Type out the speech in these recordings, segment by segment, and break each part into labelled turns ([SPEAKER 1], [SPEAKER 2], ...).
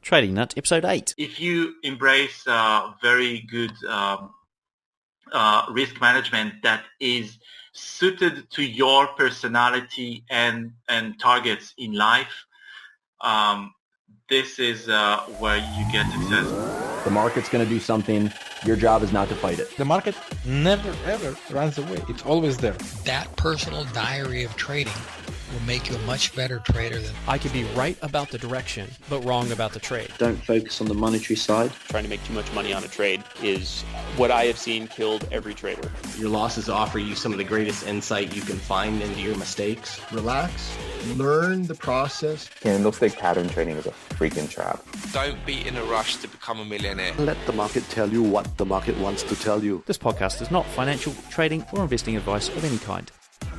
[SPEAKER 1] Trading Nut, Episode 8.
[SPEAKER 2] If you embrace very good risk management that is suited to your personality and targets in life, this is where you get success.
[SPEAKER 3] The market's going to do something. Your job is not to fight it.
[SPEAKER 4] The market never, ever runs away. It's always there.
[SPEAKER 5] That personal diary of trading will make you a much better trader than...
[SPEAKER 6] I could be right about the direction, but wrong about the trade.
[SPEAKER 7] Don't focus on the monetary side.
[SPEAKER 8] Trying to make too much money on a trade is what I have seen killed every trader.
[SPEAKER 9] Your losses offer you some of the greatest insight you can find into your mistakes.
[SPEAKER 10] Relax, learn the process.
[SPEAKER 11] Candlestick pattern trading is a freaking trap.
[SPEAKER 12] Don't be in a rush to become a millionaire.
[SPEAKER 13] Let the market tell you what the market wants to tell you.
[SPEAKER 1] This podcast is not financial, trading, or investing advice of any kind.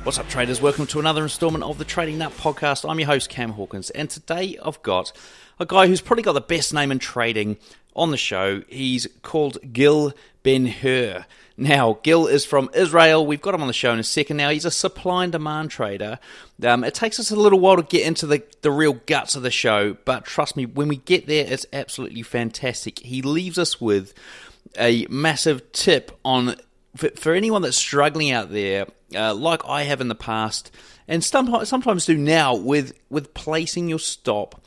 [SPEAKER 1] What's up, traders? Welcome to another installment of the Trading Nut podcast. I'm your host, Cam Hawkins, and today I've got a guy who's probably got the best name in trading on the show. He's called Gil Benhur. Now, Gil is from Israel. We've got him on the show in a second now. He's a supply and demand trader. It takes us a little while to get into the real guts of the show, but trust me, when we get there, it's absolutely fantastic. He leaves us with a massive tip on, for anyone that's struggling out there, like I have in the past, and sometimes do now, with placing your stop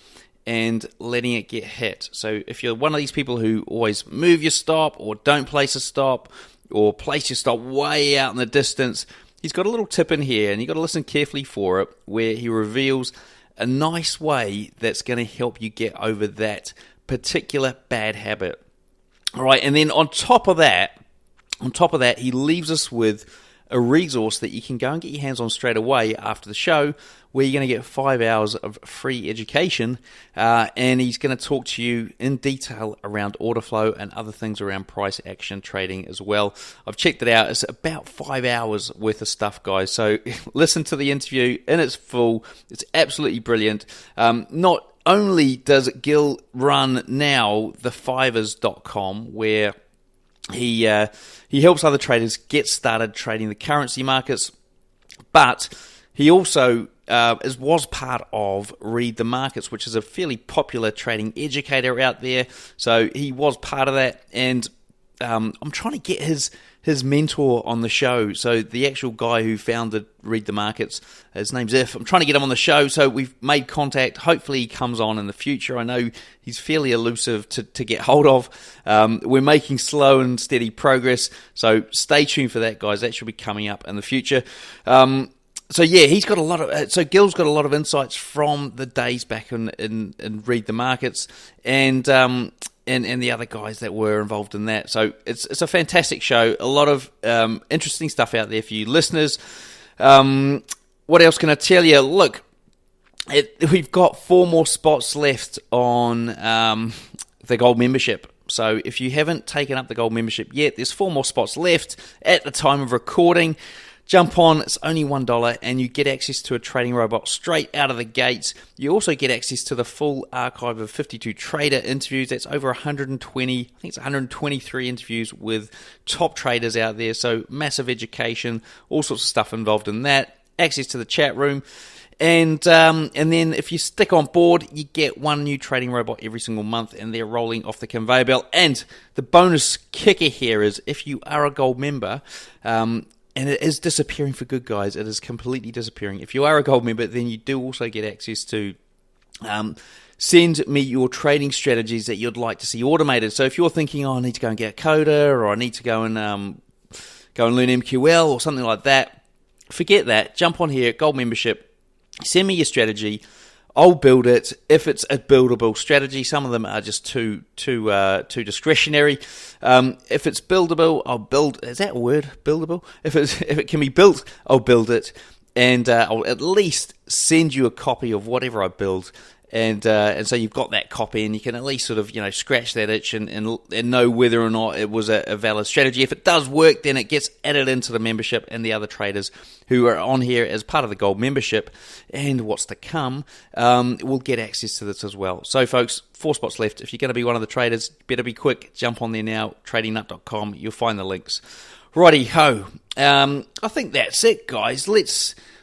[SPEAKER 1] and letting it get hit. So if you're one of these people who always move your stop, or don't place a stop, or place your stop way out in the distance, he's got a little tip in here, and you've got to listen carefully for it, where he reveals a nice way that's going to help you get over that particular bad habit. All right, and then on top of that, he leaves us with a resource that you can go and get your hands on straight away after the show, where you're going to get 5 hours of free education, and he's going to talk to you in detail around order flow and other things around price action trading as well. I've checked it out. It's about 5 hours worth of stuff, guys. So listen to the interview in its full. It's absolutely brilliant. Not only does Gil run now the Fivers.com, where he helps other traders get started trading the currency markets, but he also was part of Read the Markets, which is a fairly popular trading educator out there. So he was part of that, and I'm trying to get his mentor on the show. So the actual guy who founded Read the Markets, his name's If. I'm trying to get him on the show, so we've made contact. Hopefully he comes on in the future. I know he's fairly elusive to get hold of. We're making slow and steady progress, so stay tuned for that, guys. That should be coming up in the future. So yeah, he's got a lot of. So Gil's got a lot of insights from the days back in Read the Markets, and the other guys that were involved in that. So it's a fantastic show. A lot of interesting stuff out there for you listeners. What else can I tell you? Look, we've got 4 more spots left on the Gold membership. So if you haven't taken up the Gold membership yet, there's 4 more spots left at the time of recording. Jump on, it's only $1, and you get access to a trading robot straight out of the gates. You also get access to the full archive of 52 trader interviews. That's over 120, I think it's 123 interviews with top traders out there. So massive education, all sorts of stuff involved in that. Access to the chat room. And then if you stick on board, you get 1 new trading robot every single month, and they're rolling off the conveyor belt. And the bonus kicker here is, if you are a Gold member, and it is disappearing for good, guys. It is completely disappearing. If you are a Gold member, then you do also get access to send me your trading strategies that you'd like to see automated. So if you're thinking, I need to go and get a coder, or I need to go and learn MQL or something like that, forget that. Jump on here, Gold membership. Send me your strategy. I'll build it if it's a buildable strategy. Some of them are just too discretionary. If it's buildable, I'll build. Is that a word? Buildable? If it can be built, I'll build it, and I'll at least send you a copy of whatever I build. And so you've got that copy, and you can at least sort of scratch that itch and know whether or not it was a valid strategy. If it does work, then it gets added into the membership, and the other traders who are on here as part of the Gold membership and what's to come will get access to this as well. So folks, 4 spots left. If you're going to be one of the traders, better be quick. Jump on there now, tradingnut.com. You'll find the links. Righty ho. I think that's it, guys.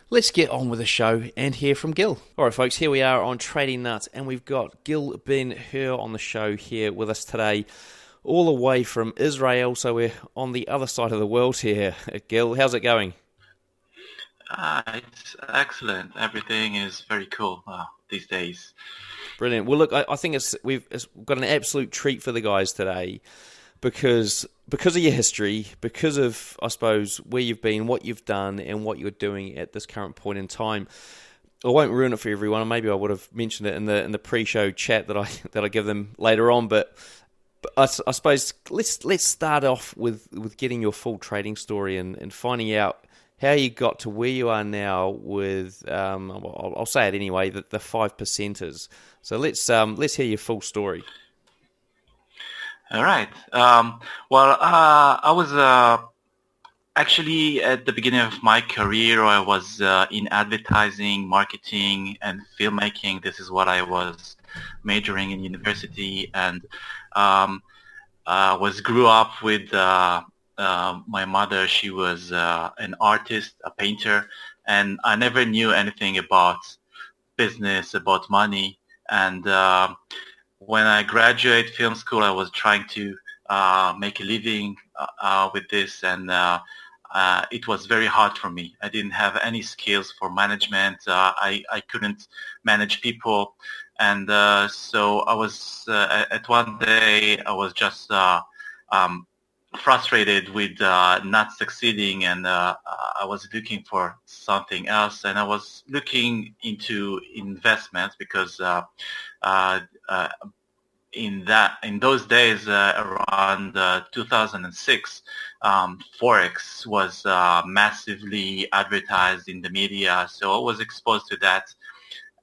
[SPEAKER 1] let's get on with the show and hear from Gil. All right, folks, here we are on Trading Nuts, and we've got Gil Benhur on the show here with us today, all the way from Israel, so we're on the other side of the world here. Gil, how's it going?
[SPEAKER 2] It's excellent. Everything is very cool these days.
[SPEAKER 1] Brilliant. Well, look, I think we've got an absolute treat for the guys today because of your history, because of, I suppose, where you've been, what you've done, and what you're doing at this current point in time. I won't ruin it for everyone. Maybe I would have mentioned it in the pre-show chat that I give them later on, but I suppose let's start off with getting your full trading story and finding out how you got to where you are now with, I'll say it anyway, the 5%ers. So let's hear your full story.
[SPEAKER 2] All right. I was actually at the beginning of my career, I was in advertising, marketing, and filmmaking. This is what I was majoring in university, and grew up with my mother. She was an artist, a painter, and I never knew anything about business, about money. And when I graduated film school, I was trying to make a living with this, and it was very hard for me. I didn't have any skills for management. I couldn't manage people, and so I was at one day I was just frustrated with not succeeding, and I was looking for something else, and I was looking into investments because in those days around 2006, Forex was massively advertised in the media, so I was exposed to that,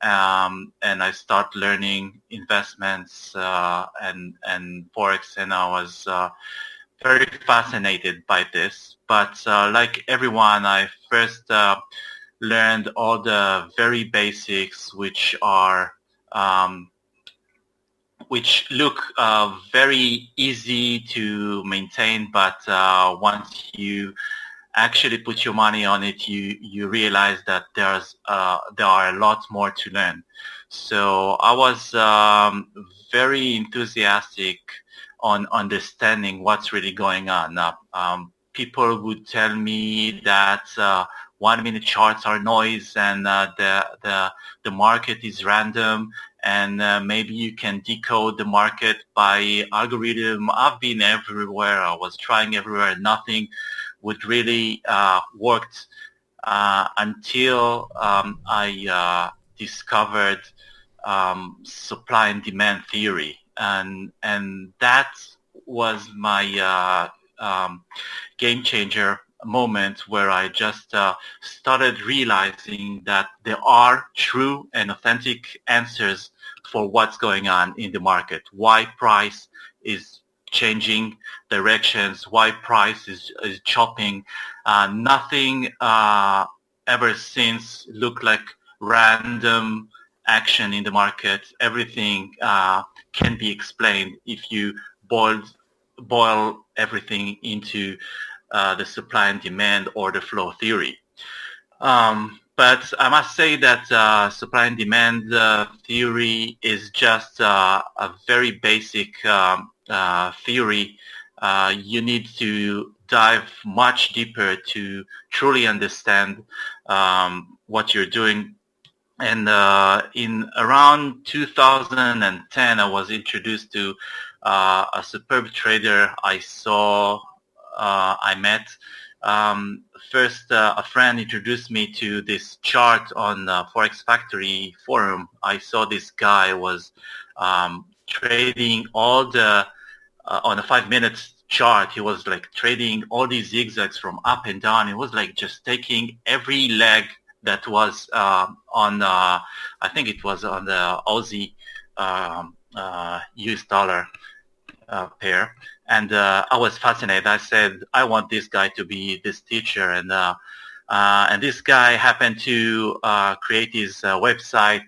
[SPEAKER 2] and I started learning investments and Forex, and I was very fascinated by this. But like everyone, I first learned all the very basics, which look very easy to maintain, but once you actually put your money on it, you realize that there are a lot more to learn. So I was very enthusiastic on understanding what's really going on. People would tell me that 1 minute charts are noise, and the market is random, and maybe you can decode the market by algorithm. I've been everywhere. I was trying everywhere. Nothing would really worked until I discovered supply and demand theory. And that was my game changer moment, where I just started realizing that there are true and authentic answers for what's going on in the market, why price is changing directions, why price is chopping. Nothing ever since looked like random action in the market. Everything can be explained if you boil everything into the supply and demand or the flow theory. But I must say that supply and demand theory is just a very basic theory. You need to dive much deeper to truly understand what you're doing. And in around 2010, I was introduced to a superb trader I met. First, a friend introduced me to this chart on Forex Factory forum. I saw this guy was trading all the on a 5 minutes chart. He was like trading all these zigzags from up and down. It was like just taking every leg that was on I think it was on the Aussie US dollar pair. And I was fascinated. I said, I want this guy to be this teacher. And this guy happened to create his website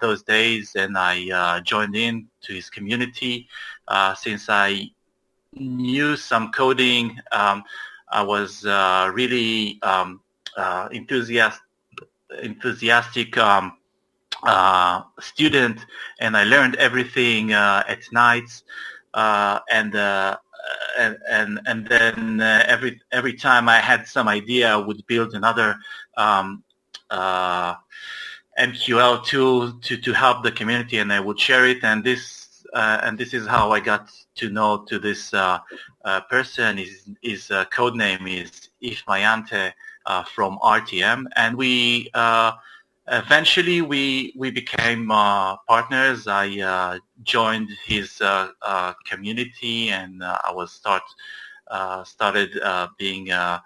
[SPEAKER 2] those days, and I joined in to his community. Since I knew some coding, I was really enthusiastic enthusiastic student, and I learned everything at nights, and then every time I had some idea, I would build another MQL tool to help the community, and I would share it. And this is how I got to know to this person. His code name is Ifmayante from RTM, and we eventually we became partners. I joined his community, and I was started being a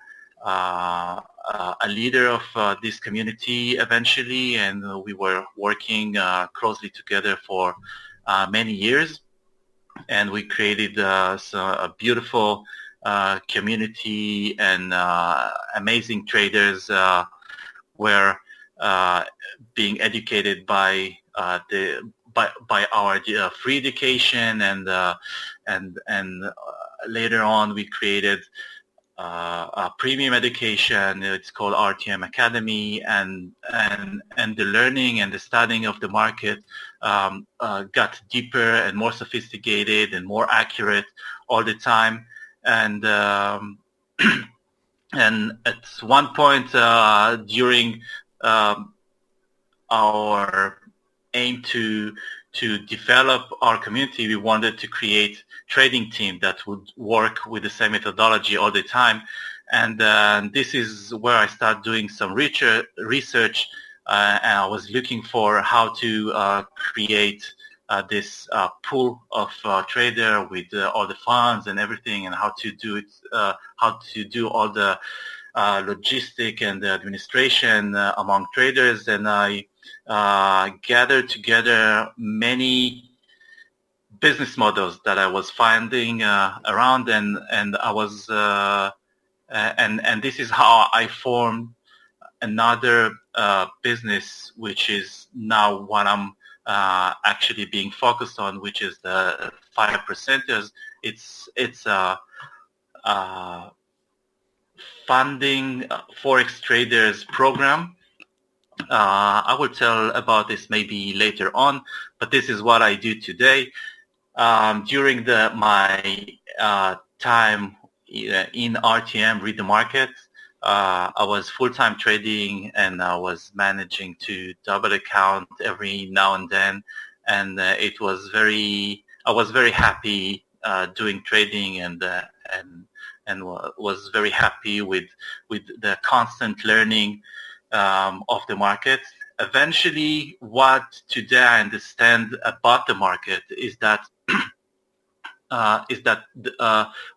[SPEAKER 2] leader of this community eventually, and we were working closely together for many years, and we created a beautiful community, and amazing traders were being educated by our free education, and later on we created a premium education. It's called RTM Academy, and the learning and the studying of the market got deeper and more sophisticated and more accurate all the time. And and at one point during our aim to develop our community, we wanted to create trading team that would work with the same methodology all the time. And this is where I started doing some research, and I was looking for how to create this pool of trader with all the funds and everything, and how to do it, how to do all the logistic and the administration among traders. And I gathered together many business models that I was finding around, and I was and this is how I formed another business, which is now what I'm actually being focused on, which is the 5%ers. It's funding Forex traders program. I will tell about this maybe later on, but this is what I do today. During my time in RTM, Read the Market, I was full-time trading, and I was managing to double account every now and then, and I was very happy doing trading, and was very happy with the constant learning of the market. Eventually, what today I understand about the market is that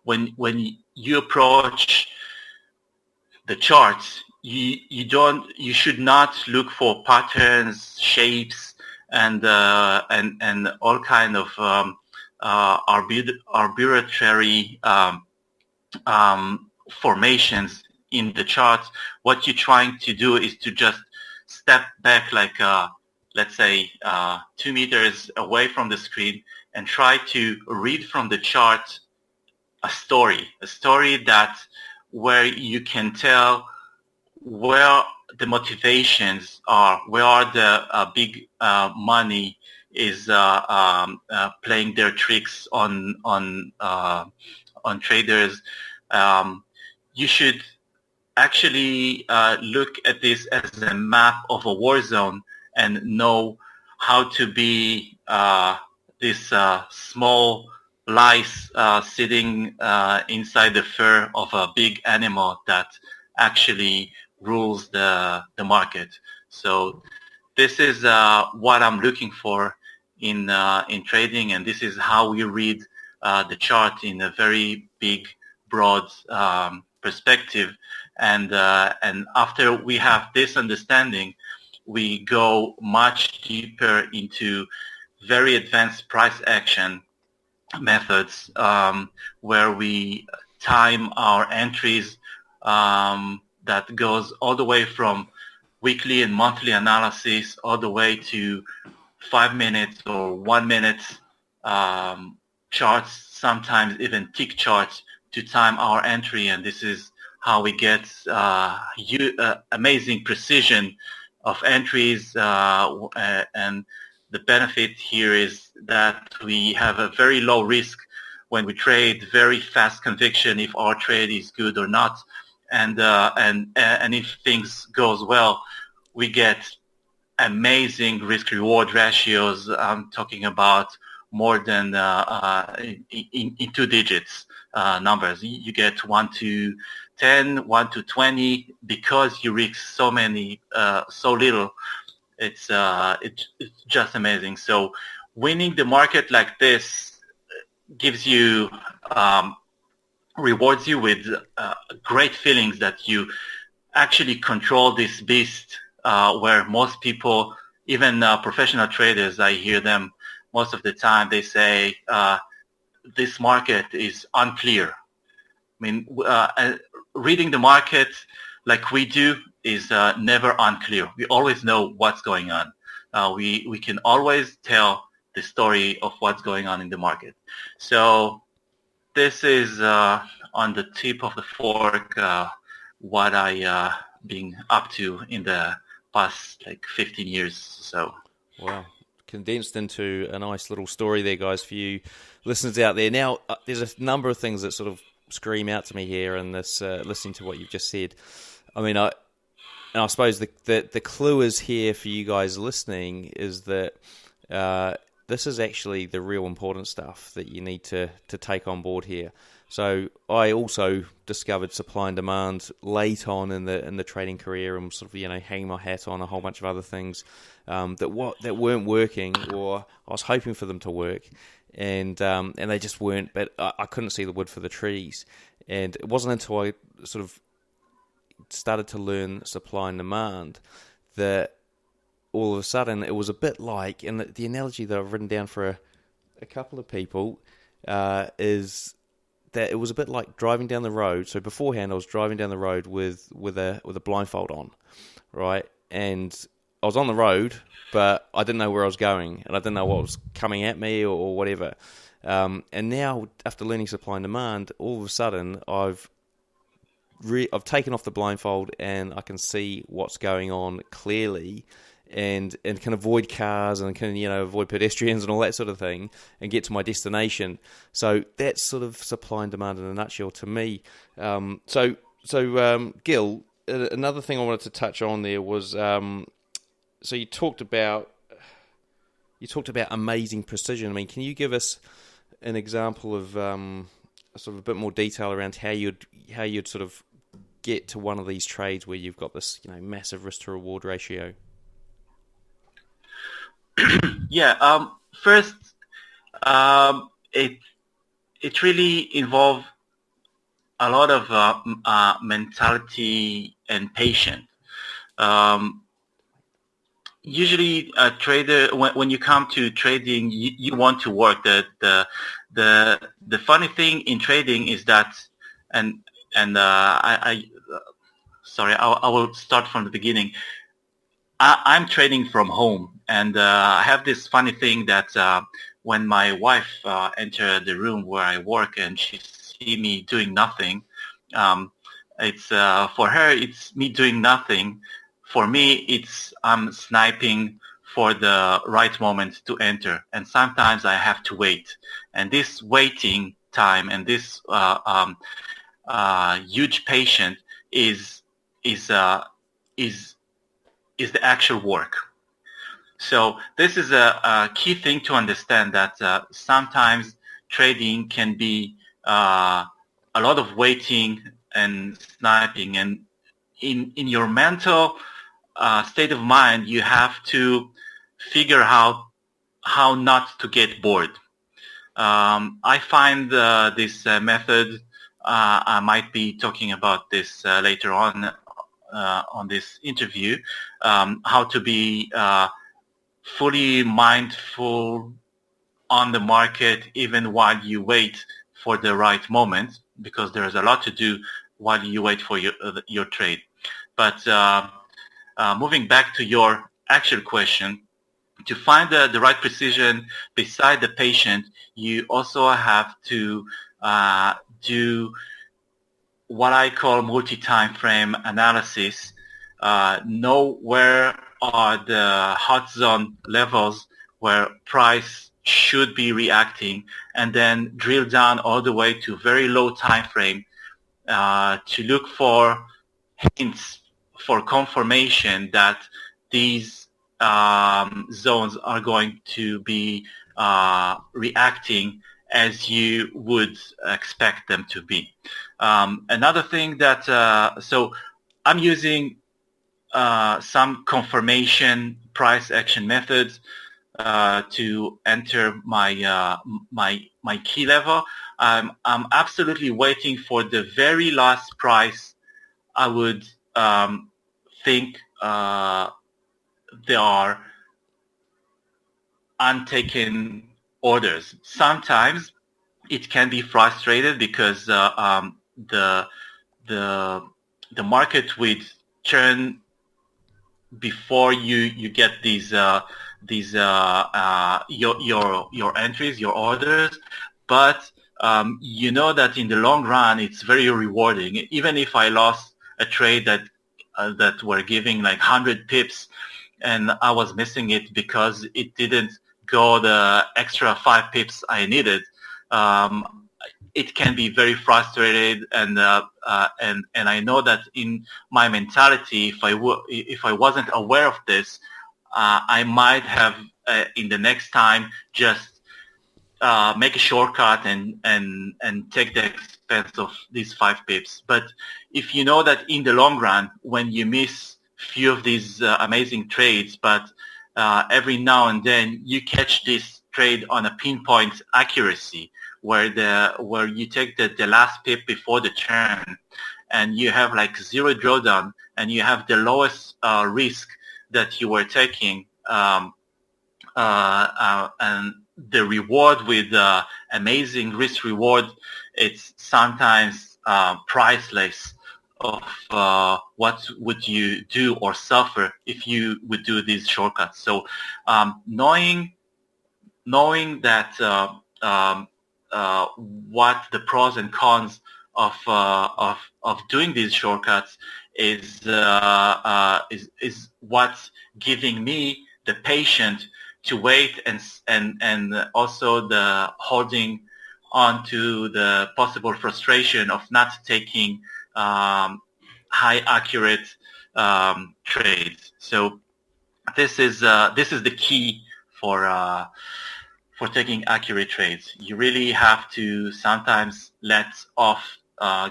[SPEAKER 2] when you approach the charts, you should not look for patterns, shapes, and all kind of arbitrary formations in the chart. What you're trying to do is to just step back, like let's say 2 meters away from the screen, and try to read from the chart a story that where you can tell where the motivations are, where the big money is playing their tricks on traders. You should actually look at this as a map of a war zone, and know how to be this small lice sitting inside the fur of a big animal that actually rules the market. So this is what I'm looking for in trading, and this is how we read the chart in a very big, broad perspective. And after we have this understanding, we go much deeper into very advanced price action methods, where we time our entries, that goes all the way from weekly and monthly analysis all the way to 5 minutes or 1 minute charts, sometimes even tick charts, to time our entry. And this is how we get amazing precision of entries, and the benefit here is that we have a very low risk when we trade, very fast conviction if our trade is good or not, and if things goes well, we get amazing risk-reward ratios. I'm talking about more than in 2 digits numbers. You get 1 to 10, 1 to 20 because you risk so little. It's just amazing. So winning the market like this gives you rewards you with great feelings that you actually control this beast, where most people, even professional traders, I hear them most of the time, they say this market is unclear. I mean, reading the market like we do is never unclear. We always know what's going on. We can always tell the story of what's going on in the market. So this is on the tip of the fork what I been up to in the past 15 years. So
[SPEAKER 1] wow, condensed into a nice little story there, guys, for you listeners out there. Now, there's a number of things that sort of scream out to me here in this listening to what you've just said. I mean, I suppose the clue is here for you guys listening is that this is actually the real important stuff that you need to take on board here. So I also discovered supply and demand late on in the trading career, and sort of hanging my hat on a whole bunch of other things that weren't working, or I was hoping for them to work, and they just weren't. But I couldn't see the wood for the trees, and it wasn't until I sort of started to learn supply and demand that all of a sudden it was a bit like, and the analogy that I've written down for a couple of people is that it was a bit like driving down the road. So beforehand I was driving down the road with a blindfold on, right? And I was on the road, but I didn't know where I was going, and I didn't know what was coming at me or whatever. And now, after learning supply and demand, all of a sudden I've taken off the blindfold and I can see what's going on clearly, and can avoid cars and can avoid pedestrians and all that sort of thing, and get to my destination. So that's sort of supply and demand in a nutshell to me. So Gil, another thing I wanted to touch on there was so you talked about amazing precision. I mean, can you give us an example of sort of a bit more detail around how you'd sort of get to one of these trades where you've got this massive risk to reward ratio?
[SPEAKER 2] Yeah. First, it really involves a lot of mentality and patience. Usually, a trader, when you come to trading, you want to work. The funny thing in trading is that, I will start from the beginning. I'm trading from home, and I have this funny thing that when my wife entered the room where I work and she see me doing nothing, it's for her it's me doing nothing. For me, it's I'm sniping for the right moment to enter, and sometimes I have to wait. And this waiting time and this huge patience is the actual work. So this is a key thing to understand, that sometimes trading can be a lot of waiting and sniping, and in your mental state of mind, you have to figure out how not to get bored. I find this method, I might be talking about this later on this interview, how to be fully mindful on the market even while you wait for the right moment, because there's a lot to do while you wait for your trade. But moving back to your actual question, to find the right precision beside the patient, you also have to do what I call multi-time frame analysis. Know where are the hot zone levels where price should be reacting, and then drill down all the way to very low time frame to look for hints for confirmation that these zones are going to be reacting as you would expect them to be. Another thing that, so I'm using some confirmation price action methods to enter my my key level. I'm absolutely waiting for the very last price I would think there are untaken orders. Sometimes it can be frustrated because the market would turn before you get these your entries, your orders, but you know that in the long run it's very rewarding. Even if I lost a trade that were giving like 100 pips and I was missing it because it didn't go the extra 5 pips I needed, it can be very frustrated, and I know that in my mentality, if I wasn't aware of this, I might have in the next time just make a shortcut and take the expense of these 5 pips. But if you know that in the long run, when you miss few of these amazing trades, but every now and then you catch this trade on a pinpoint accuracy, where you take the last pip before the turn, and you have like zero drawdown, and you have the lowest risk that you were taking, and the reward with amazing risk reward, it's sometimes priceless of what would you do or suffer if you would do these shortcuts. So knowing that what the pros and cons of doing these shortcuts is what's giving me the patience to wait and also the holding on to the possible frustration of not taking high accurate trades. So this is the key for taking accurate trades. You really have to sometimes let off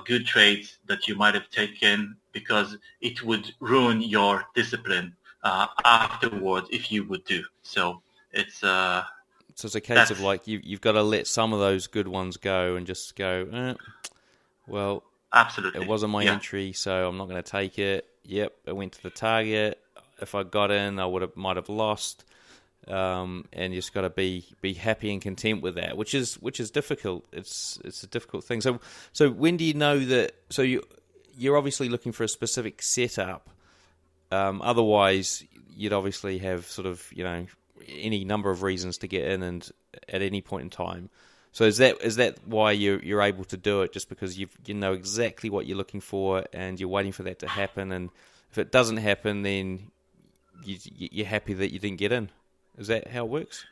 [SPEAKER 2] good trades that you might have taken, because it would ruin your discipline afterward if you would do. So it's a case
[SPEAKER 1] of like you've got to let some of those good ones go and just go, well,
[SPEAKER 2] absolutely,
[SPEAKER 1] it wasn't my entry, so I'm not going to take it. Yep, it went to the target. If I got in, I might have lost. And you just got to be happy and content with that, which is difficult. It's a difficult thing. So when do you know that? So you're obviously looking for a specific setup. Otherwise, you'd obviously have sort of any number of reasons to get in and at any point in time. So is that why you're able to do it? Just because you know exactly what you're looking for and you're waiting for that to happen, and if it doesn't happen, then you're happy that you didn't get in. Is that how it works?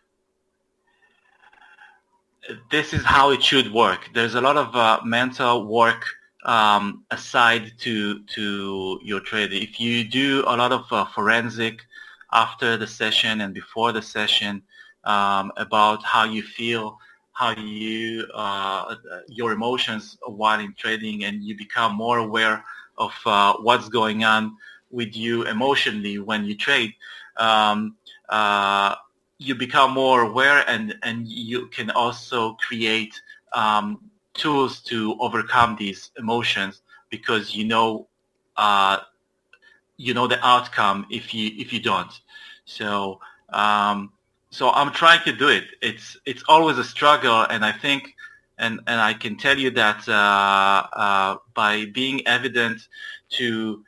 [SPEAKER 2] This is how it should work. There's a lot of mental work aside to your trade. If you do a lot of forensic after the session and before the session about how you feel, how you your emotions while in trading, and you become more aware of what's going on with you emotionally when you trade, you become more aware, and you can also create tools to overcome these emotions, because you know the outcome if you don't. So so I'm trying to do it. It's always a struggle, and I think and I can tell you that by being evident to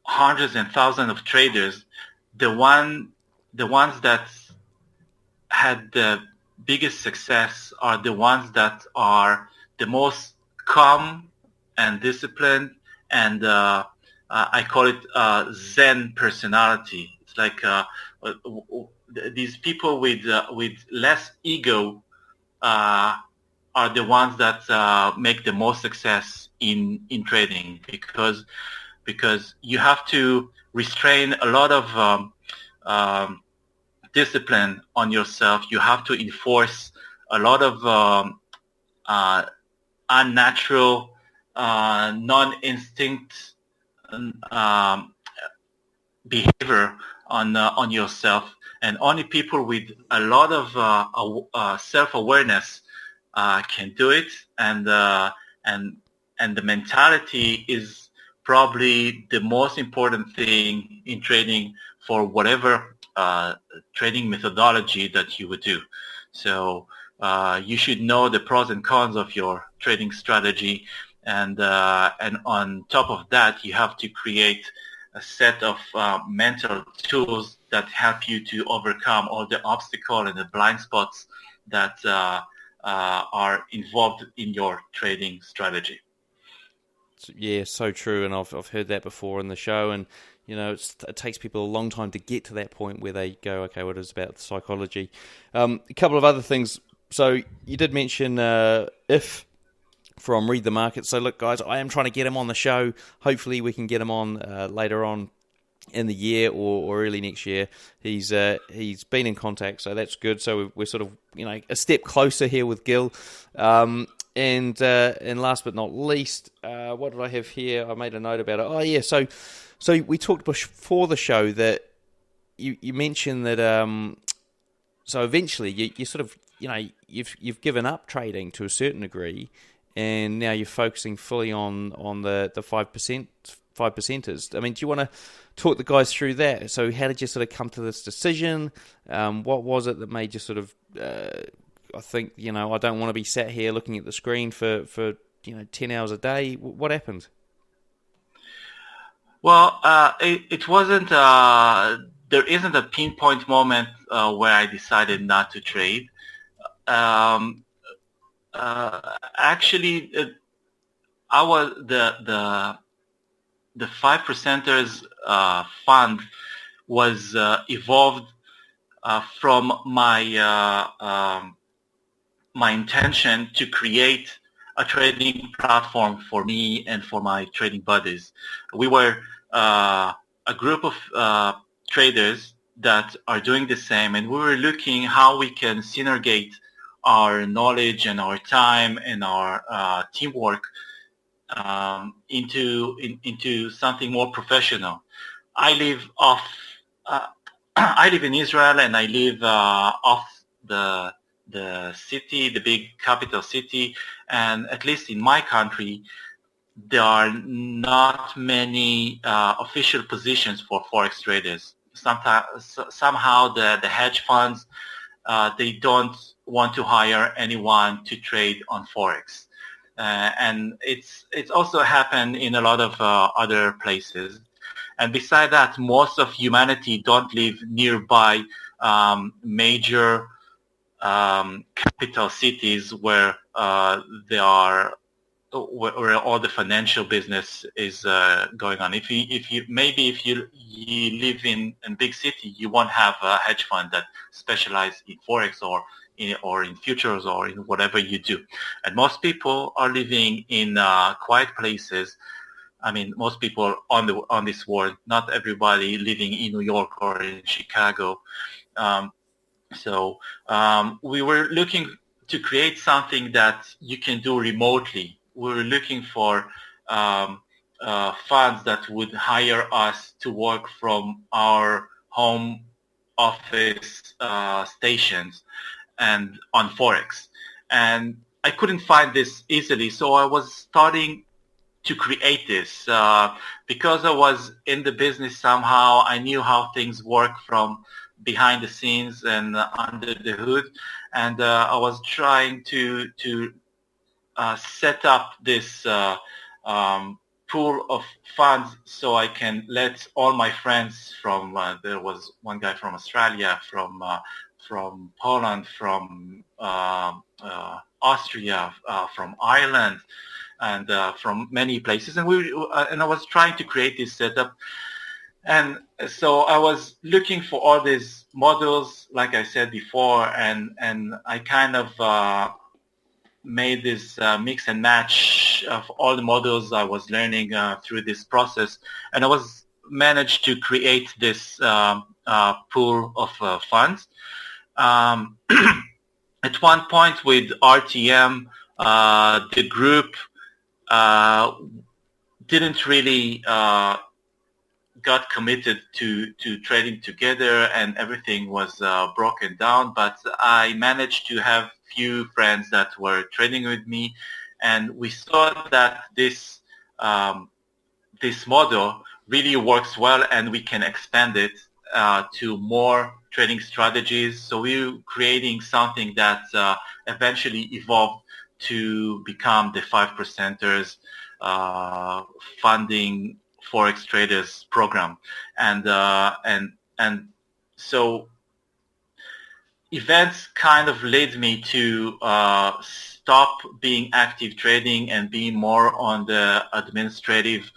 [SPEAKER 2] hundreds and thousands of traders, the ones that had the biggest success are the ones that are the most calm and disciplined and I call it Zen personality. It's like these people with less ego are the ones that make the most success in trading, because you have to restrain a lot of discipline on yourself. You have to enforce a lot of unnatural, non-instinct behavior on yourself, and only people with a lot of self-awareness can do it. And the mentality is probably the most important thing in trading for whatever trading methodology that you would do. So you should know the pros and cons of your trading strategy, and on top of that, you have to create a set of mental tools that help you to overcome all the obstacles and the blind spots that are involved in your trading strategy.
[SPEAKER 1] Yeah, so true, and I've heard that before in the show, and it takes people a long time to get to that point where they go, okay, what is about the psychology? A couple of other things. So you did mention If from Read the Market. So look, guys, I am trying to get him on the show. Hopefully we can get him on later on in the year or early next year. He's been in contact, so that's good. So we're sort of a step closer here with Gil. And last but not least, what did I have here? I made a note about it. Oh yeah, so we talked before the show that you mentioned that so eventually you sort of you've given up trading to a certain degree, and now you're focusing fully on the 5%ers. I mean, do you want to talk the guys through that? So how did you sort of come to this decision? What was it that made you sort of I think, I don't want to be sat here looking at the screen for 10 hours a day. What happened?
[SPEAKER 2] Well, it wasn't, there isn't a pinpoint moment where I decided not to trade. Actually, I was the 5%ers fund was evolved from my intention to create a trading platform for me and for my trading buddies. We were a group of traders that are doing the same, and we were looking how we can synergate our knowledge and our time and our teamwork into something more professional. I live in Israel, and I live off the city, the big capital city, and at least in my country, there are not many official positions for Forex traders. Somehow the hedge funds, they don't want to hire anyone to trade on Forex. And it's also happened in a lot of other places. And beside that, most of humanity don't live nearby major capital cities where where all the financial business is going on. If you live in a big city, you won't have a hedge fund that specializes in Forex or in futures or in whatever you do. And most people are living in quiet places. I mean, most people on this world, not everybody living in New York or in Chicago. So we were looking to create something that you can do remotely. We were looking for funds that would hire us to work from our home office stations and on Forex. And I couldn't find this easily, so I was starting to create this. Because I was in the business somehow, I knew how things work from behind the scenes and under the hood, and I was trying to set up this pool of funds so I can let all my friends from there was one guy from Australia, from Poland, from Austria, from Ireland, and from many places, and I was trying to create this setup. And so I was looking for all these models, like I said before, and I kind of made this mix and match of all the models I was learning through this process, and I was managed to create this pool of funds. At one point with RTM, the group didn't really got committed to trading together, and everything was broken down, but I managed to have few friends that were trading with me, and we saw that this model really works well, and we can expand it to more trading strategies. So we're creating something that eventually evolved to become the 5%ers funding Forex traders program, and so events kind of led me to stop being active trading and be more on the administrative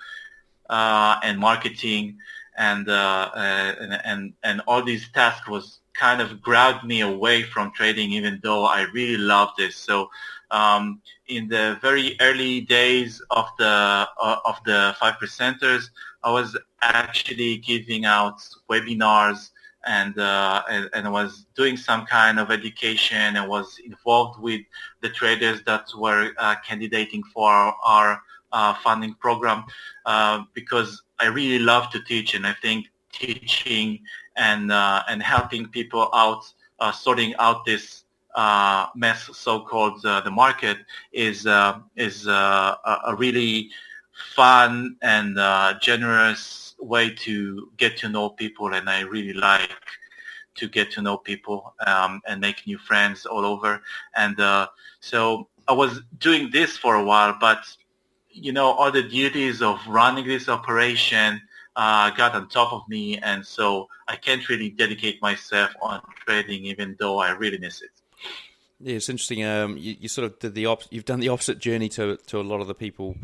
[SPEAKER 2] and marketing, and all these tasks was kind of grabbed me away from trading, even though I really loved this. So in the very early days of the 5%ers, I was actually giving out webinars, and I was doing some kind of education. I was involved with the traders that were candidating for our funding program because I really love to teach, and I think teaching and helping people out, sorting out this mess, so-called the market, is a really fun and generous way to get to know people, and I really like to get to know people and make new friends all over. And so I was doing this for a while, but all the duties of running this operation got on top of me, and so I can't really dedicate myself on trading, even though I really miss it.
[SPEAKER 1] Yeah, it's interesting. You sort of did you've done the opposite journey to a lot of the people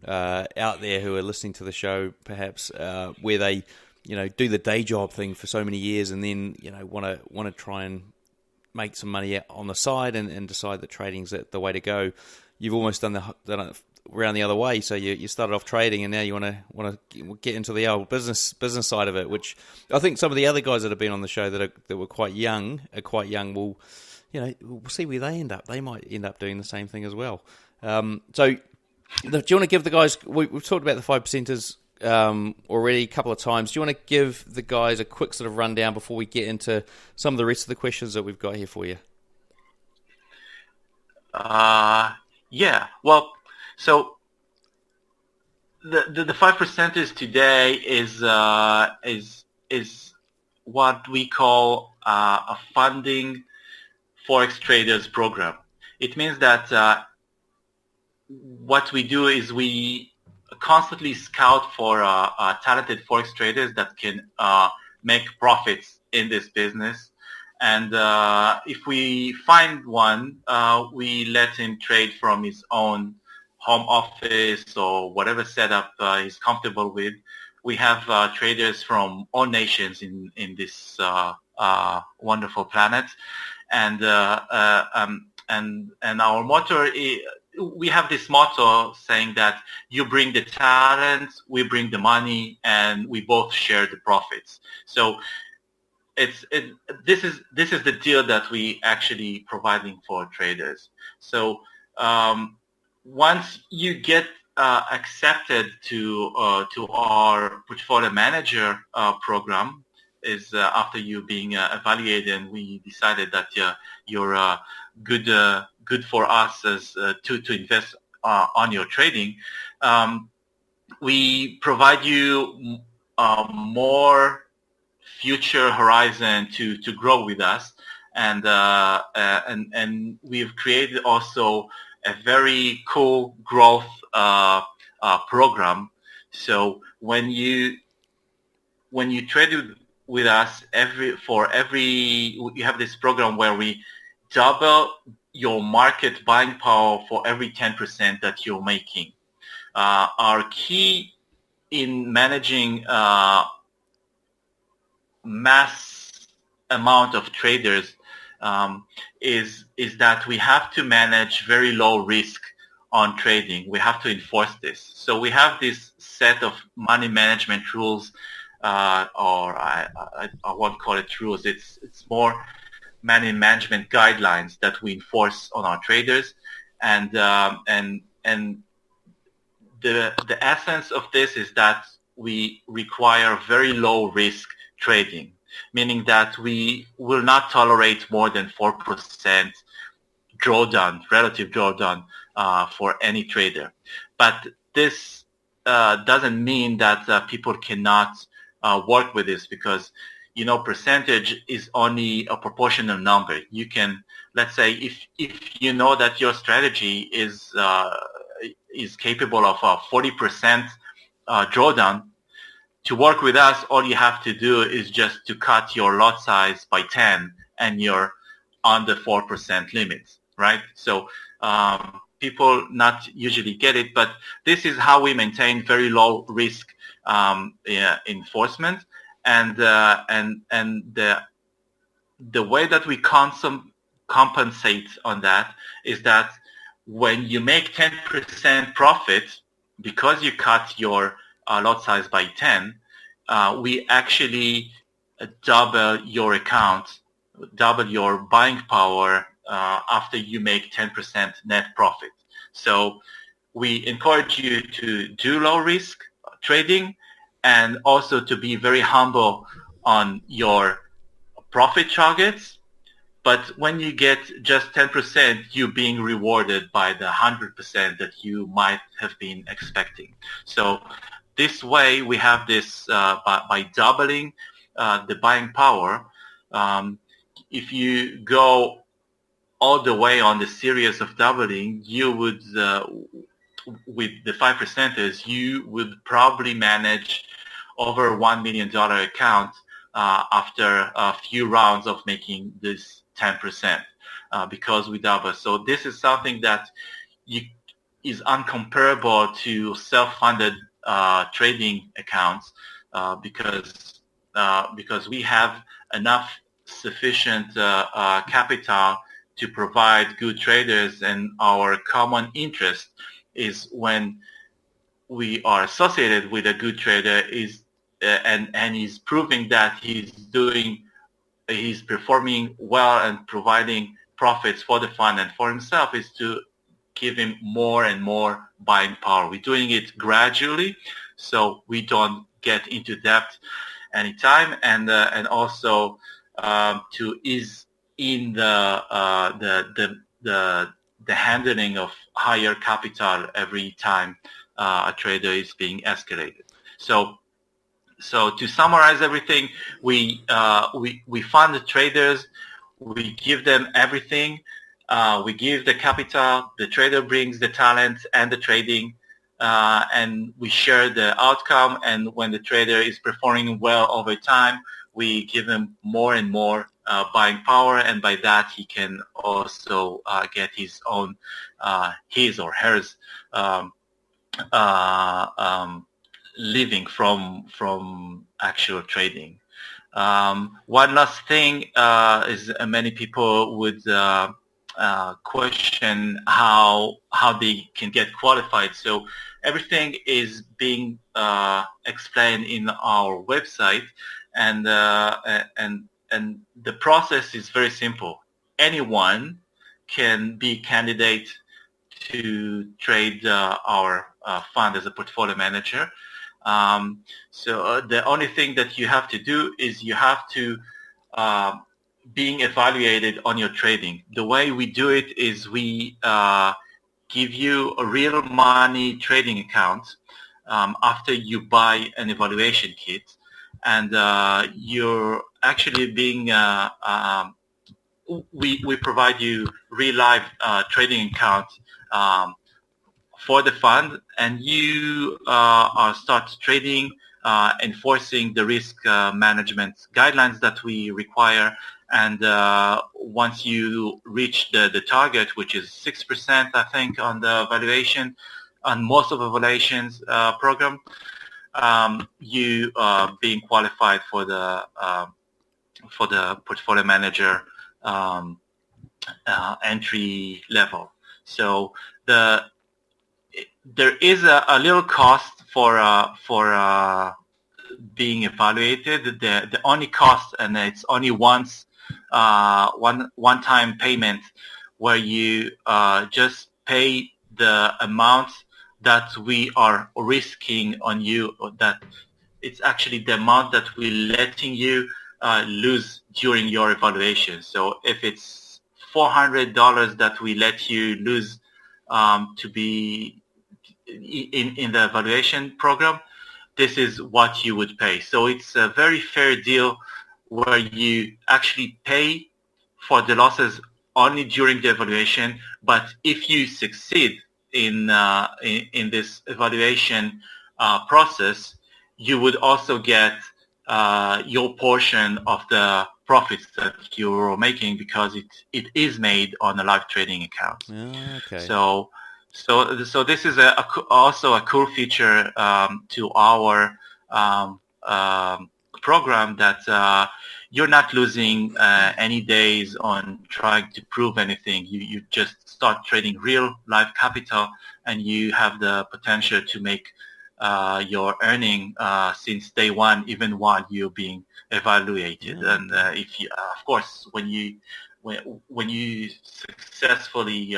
[SPEAKER 1] out there who are listening to the show, perhaps, where they, do the day job thing for so many years, and then want to try and make some money on the side, and decide that trading's the way to go. You've almost done it around the other way. So you started off trading, and now you want to get into the old business side of it, which I think some of the other guys that have been on the show that were quite young will, we'll see where they end up. They might end up doing the same thing as well. So do you want to give the guys? We've talked about the 5%ers already a couple of times. Do you want to give the guys a quick sort of rundown before we get into some of the rest of the questions that we've got here for you?
[SPEAKER 2] Yeah. Well, so the 5%ers today is what we call a funding Forex traders program. It means that what we do is we constantly scout for talented Forex traders that can make profits in this business. And if we find one, we let him trade from his own home office or whatever setup he's comfortable with. We have traders from all nations in this wonderful planet, and our motto we have this motto saying that you bring the talent, we bring the money, and we both share the profits. So this is the deal that we actually providing for traders. So once you get accepted to our portfolio manager program, is after you being evaluated, and we decided that you're good for us as to invest on your trading. We provide you more future horizon to grow with us, and we've created also a very cool growth program. So when you trade with us, you have this program where we double your market buying power for every 10% that you're making. Our key in managing mass amount of traders is that we have to manage very low risk on trading. We have to enforce this. So we have this set of money management rules, or I won't call it rules. It's more money management guidelines that we enforce on our traders, and the essence of this is that we require very low risk trading, meaning that we will not tolerate more than 4% drawdown, relative drawdown for any trader. But this doesn't mean that people cannot work with this, because percentage is only a proportional number. You can, let's say, if you know that your strategy is capable of a 40% drawdown, to work with us, all you have to do is just to cut your lot size by 10, and you're on the 4% limit, right? So people not usually get it, but this is how we maintain very low risk enforcement, and the way that we compensate on that is that when you make 10% profit because you cut your lot size by 10, we actually double your account, double your buying power after you make 10% net profit. So we encourage you to do low risk trading, and also to be very humble on your profit targets. But when you get just 10%, you're being rewarded by the 100% that you might have been expecting. So this way, we have this by doubling the buying power. If you go all the way on the series of doubling, you would, with the 5%ers, you would probably manage over $1 million account after a few rounds of making this 10% because we double. So this is something that is uncomparable to self-funded trading accounts because we have enough sufficient capital to provide good traders, and our common interest is when we are associated with a good trader and he's proving that he's performing well and providing profits for the fund and for himself, is to give him more and more buying power. We're doing it gradually, so we don't get into debt anytime, and also to ease in the handling of higher capital every time a trader is being escalated. So to summarize everything, we fund the traders, we give them everything, we give the capital, the trader brings the talent and the trading, and we share the outcome. And when the trader is performing well over time, we give him more and more buying power, and by that he can also get his own, his or hers living from actual trading. One last thing is many people would question how they can get qualified. So everything is being explained in our website, and the process is very simple. Anyone can be candidate to trade our fund as a portfolio manager. So the only thing that you have to do is you have to being evaluated on your trading. The way we do it is we give you a real money trading account after you buy an evaluation kit, and you're actually being we provide you real live trading account for the fund, and you start trading, enforcing the risk management guidelines that we require, And once you reach the target, which is 6%, I think, on the valuation, on most of the valuations program, you being qualified for the portfolio manager entry level. So there is a little cost for being evaluated. The only cost, and it's only once one-time payment, where you just pay the amount that we are risking on you, or that it's actually the amount that we're letting you lose during your evaluation. So if it's $400 that we let you lose to be in the evaluation program, this is what you would pay. So it's a very fair deal where you actually pay for the losses only during the evaluation, but if you succeed in this evaluation process, you would also get your portion of the profits that you're making, because it is made on a live trading account.
[SPEAKER 1] Oh, okay.
[SPEAKER 2] So this is also a cool feature to our program, that you're not losing any days on trying to prove anything. You just start trading real live capital, and you have the potential to make your earning since day one, even while you're being evaluated. Yeah. And if you, of course, when you successfully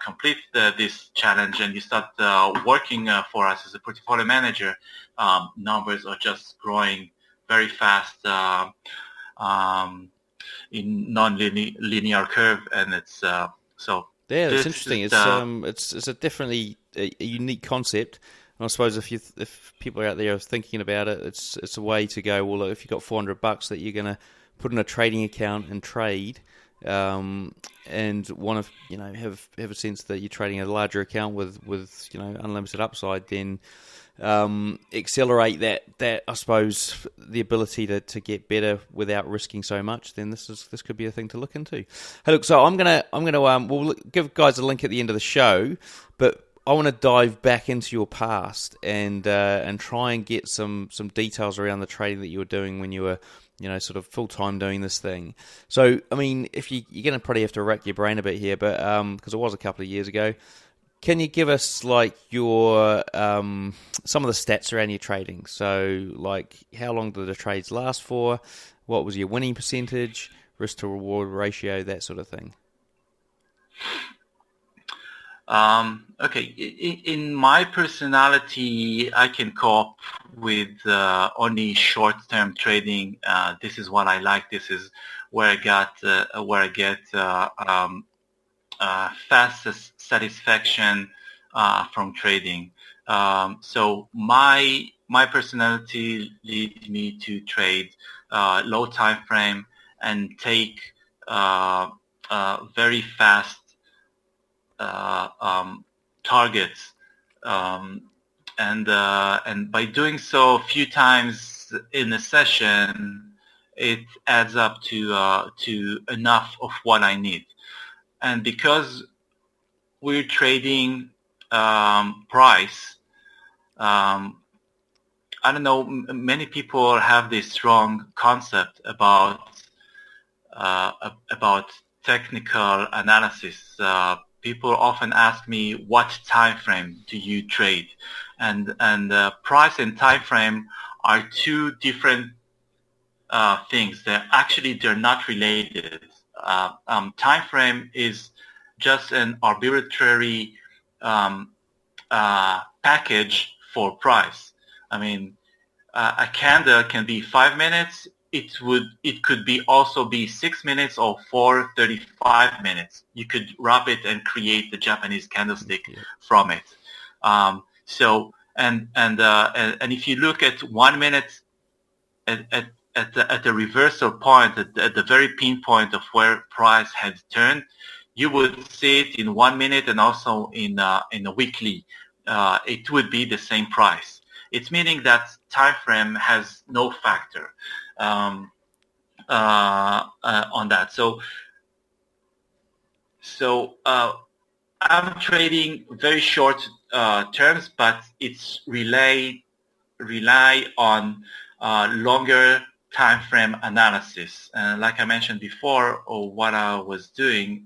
[SPEAKER 2] complete this challenge and you start working for us as a portfolio manager, numbers are just growing very fast in non-linear curve, and it's so.
[SPEAKER 1] Yeah, it's interesting. It's a definitely a unique concept. And I suppose if people out there are thinking about it, it's a way to go. Well, if you've got $400 that you're going to put in a trading account and trade, and want to have a sense that you're trading a larger account with unlimited upside, then accelerate that I suppose the ability to get better without risking so much, then this could be a thing to look into. Hey, look, so I'm gonna we'll give guys a link at the end of the show, but I want to dive back into your past and try and get some details around the trading that you were doing when you were sort of full time doing this thing. So I mean, if you're going to probably have to rack your brain a bit here, but because it was a couple of years ago. Can you give us like your some of the stats around your trading? So like how long did the trades last for? What was your winning percentage, risk to reward ratio, that sort of thing?
[SPEAKER 2] Okay, in my personality, I can cope with only short-term trading. This is what I like. This is where I get fast satisfaction from trading. So my personality leads me to trade low time frame and take very fast targets, and by doing so a few times in a session, it adds up to enough of what I need. And because we're trading price, I don't know, many people have this strong concept about technical analysis. People often ask me, what time frame do you trade? And price and time frame are two different things. They're not related. Time frame is just an arbitrary package for price. I mean, a candle can be 5 minutes. It could be also be 6 minutes or 4:35 minutes. You could wrap it and create the Japanese candlestick from it. So and if you look at 1 minute at the reversal point, at the very pinpoint of where price had turned, you would see it in 1 minute, and also in a weekly, it would be the same price. It's meaning that time frame has no factor. on that. So I'm trading very short terms, but it's rely on longer time frame analysis. And like I mentioned before, or what I'm doing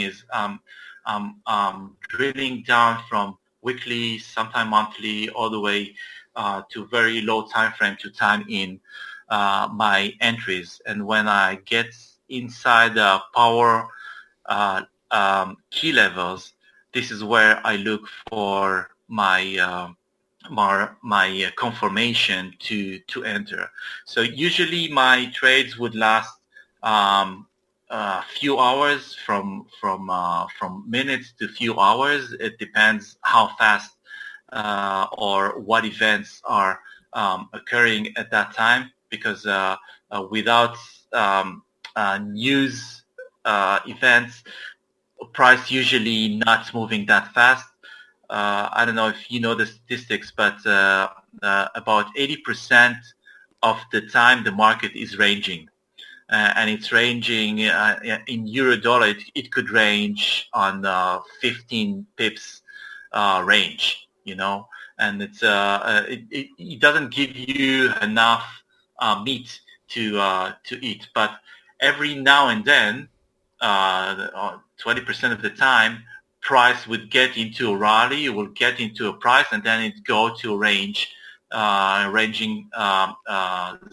[SPEAKER 2] is I'm drilling down from weekly, sometime monthly, all the way to very low time frame to time in my entries. And when I get inside the power key levels, this is where I look for my confirmation to enter. So usually my trades would last a few hours, from minutes to few hours. It depends how fast or what events are occurring at that time, because without news events, price usually not moving that fast. I don't know if you know the statistics, but about 80% of the time the market is ranging. And it's ranging in euro dollar. It could range on 15 pips range, and it doesn't give you enough meat to eat. But every now and then, 20% of the time, price would get into a rally, it will get into a price, and then it go to a ranging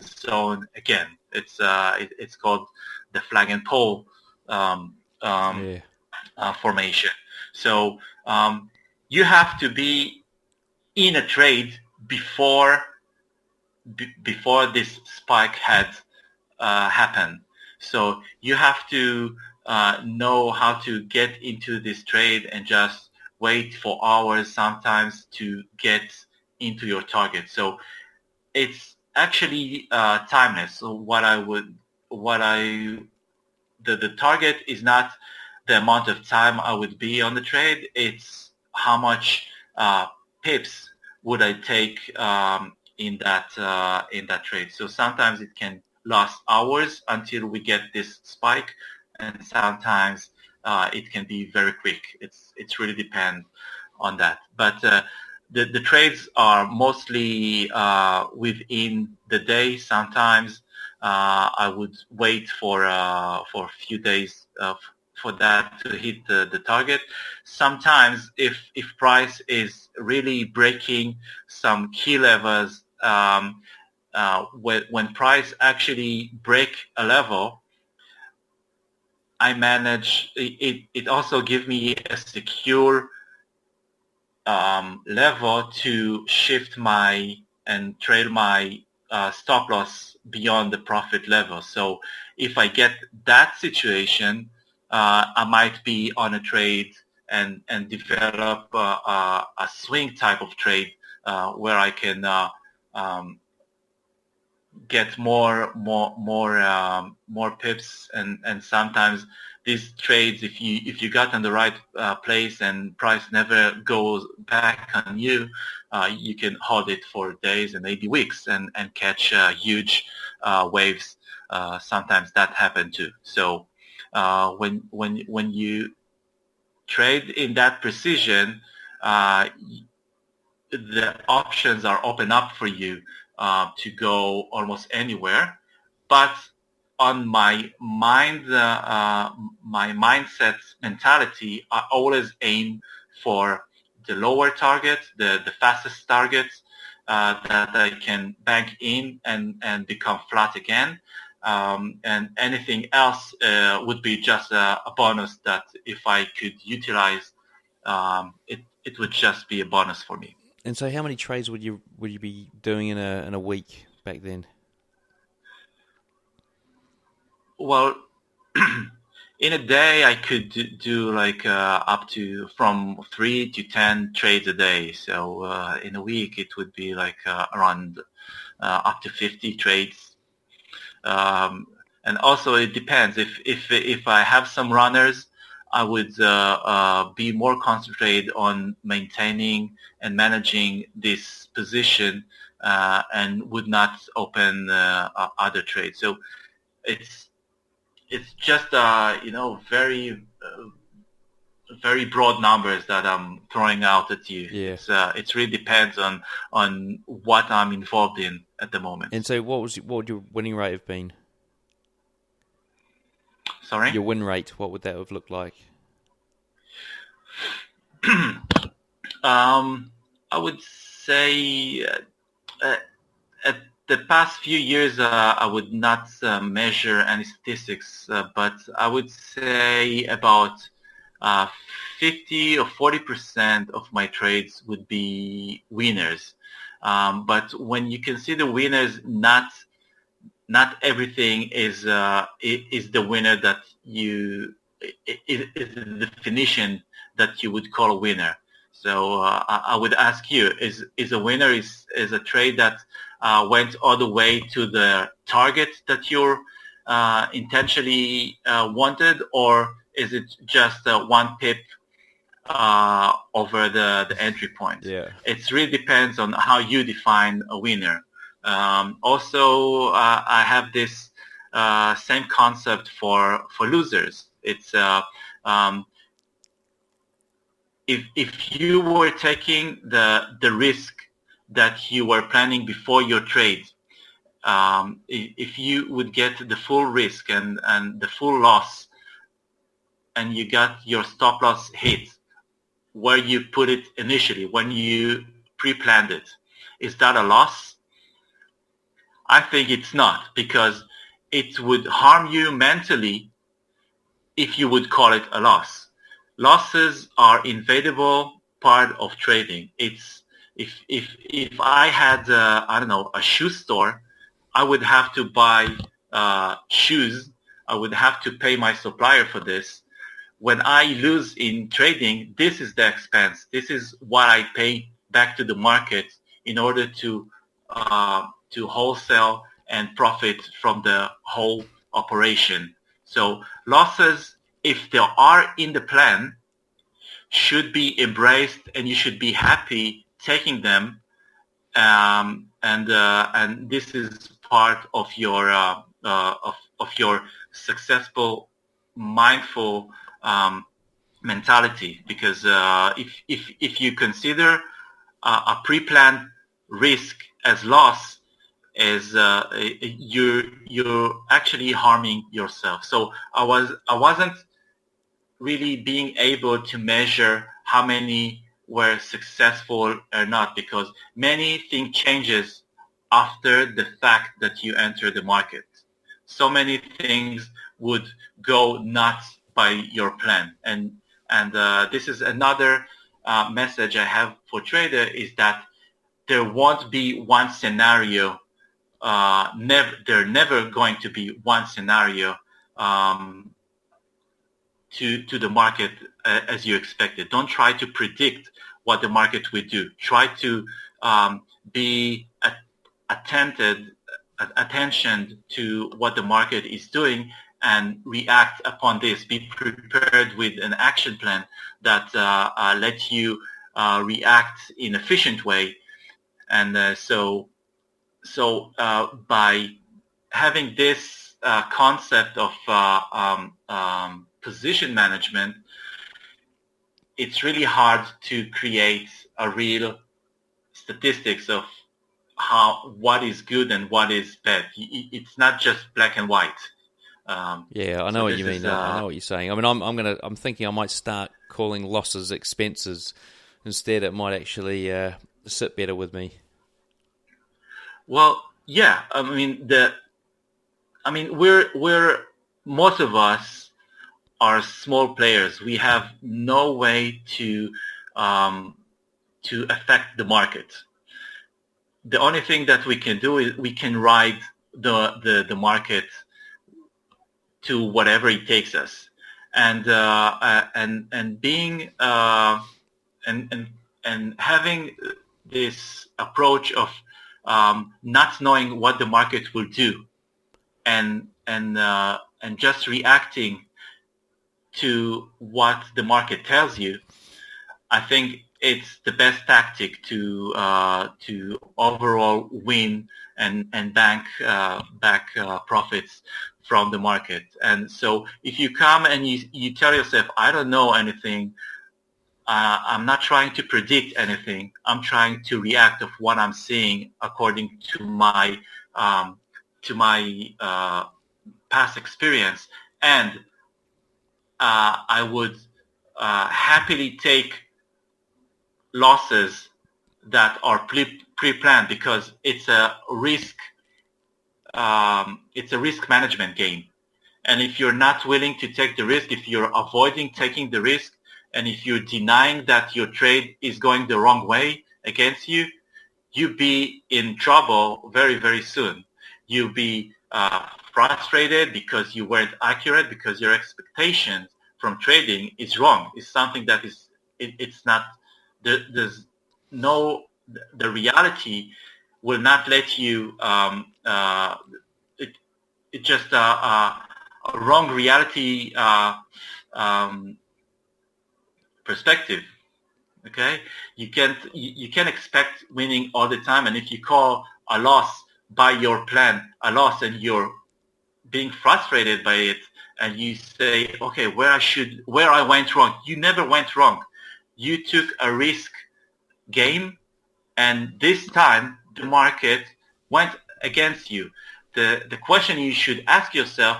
[SPEAKER 2] zone again. It's called the flag and pole formation. So you have to be in a trade before this spike had happened. So you have to know how to get into this trade and just wait for hours sometimes to get into your target. So it's actually timeless. So the target is not the amount of time I would be on the trade. It's how much pips would I take in that trade. So sometimes it can last hours until we get this spike, and sometimes it can be very quick. It's really depend on that. But the trades are mostly within the day. Sometimes I would wait for a few days for that to hit the target. Sometimes if price is really breaking some key levels, when price actually break a level, I manage it also give me a secure level to shift and trail my stop loss beyond the profit level. So if I get that situation, I might be on a trade and develop a swing type of trade where I can get more pips, and sometimes these trades, if you got in the right place and price never goes back on you, you can hold it for days and maybe weeks and catch huge waves. Sometimes that happen too. So when you trade in that precision, the options are open up for you to go almost anywhere. But on my mindset mentality, I always aim for the lower target, the fastest targets that I can bank in and become flat again. And anything else would be just a bonus that if I could utilize, it would just be a bonus for me.
[SPEAKER 1] And so, how many trades would you be doing in a week back then?
[SPEAKER 2] Well, in a day I could do like up to from 3 to 10 trades a day. So in a week it would be like around up to 50 trades. And also it depends. If I have some runners, I would be more concentrated on maintaining and managing this position and would not open other trades. So it's just very broad numbers that I'm throwing out at you.
[SPEAKER 1] Yeah.
[SPEAKER 2] It really depends on what I'm involved in at the moment.
[SPEAKER 1] And so what would your winning rate have been?
[SPEAKER 2] Sorry?
[SPEAKER 1] Your win rate, what would that have looked like?
[SPEAKER 2] I would say at the past few years, I would not measure any statistics, but I would say about 50 or 40% of my trades would be winners. But when you consider winners, not everything is the winner that is the definition that you would call a winner. So I would ask you: is a winner is a trade that went all the way to the target that you're intentionally wanted, or is it just 1 pip over the entry point?
[SPEAKER 1] Yeah,
[SPEAKER 2] it really depends on how you define a winner. Also, I have this same concept for losers. It's if you were taking the risk that you were planning before your trade, if you would get the full risk and the full loss, and you got your stop loss hit where you put it initially when you pre-planned it, is that a loss? I think it's not, because it would harm you mentally if you would call it a loss. Losses are inevitable part of trading. It's if I had a shoe store, I would have to buy shoes. I would have to pay my supplier for this. When I lose in trading, this is the expense. This is what I pay back to the market in order to wholesale and profit from the whole operation. So losses, if they are in the plan, should be embraced, and you should be happy taking them. And this is part of your successful, mindful mentality. Because if you consider a pre-planned risk as loss, you're actually harming yourself. So I wasn't really being able to measure how many were successful or not, because many things changes after the fact that you enter the market. So many things would go nuts by your plan, and this is another message I have for trader, is that there won't be one scenario. There never going to be one scenario to the market as you expected. Don't try to predict what the market will do. Try to be attention to what the market is doing and react upon this. Be prepared with an action plan that lets you react in an efficient way. And so by having this concept of position management, it's really hard to create a real statistics of what is good and what is bad. It's not just black and white.
[SPEAKER 1] Yeah, I know what you mean. I know what you're saying. I mean, I'm thinking I might start calling losses expenses instead. It might actually sit better with me.
[SPEAKER 2] Well, yeah. We're most of us are small players. We have no way to affect the market. The only thing that we can do is we can ride the market to whatever it takes us, and being and having this approach of not knowing what the market will do, and just reacting to what the market tells you. I think it's the best tactic to overall win and bank profits from the market. And so if you come and you tell yourself, I don't know anything, I'm not trying to predict anything, I'm trying to react of what I'm seeing according to my past experience, and I would happily take losses that are pre-planned, because it's a risk management game. And if you're not willing to take the risk, if you're avoiding taking the risk, and if you're denying that your trade is going the wrong way against you, you'll be in trouble very, very soon. You'll be frustrated because you weren't accurate, because your expectations from trading is wrong. It's something that it's not, there's no, the reality will not let you, it's just a wrong reality perspective. Okay, you can't expect winning all the time, and if you call a loss by your plan a loss, and you're being frustrated by it, and you say, okay, where I went wrong. You never went wrong. You took a risk game, and this time the market went against you. The question you should ask yourself,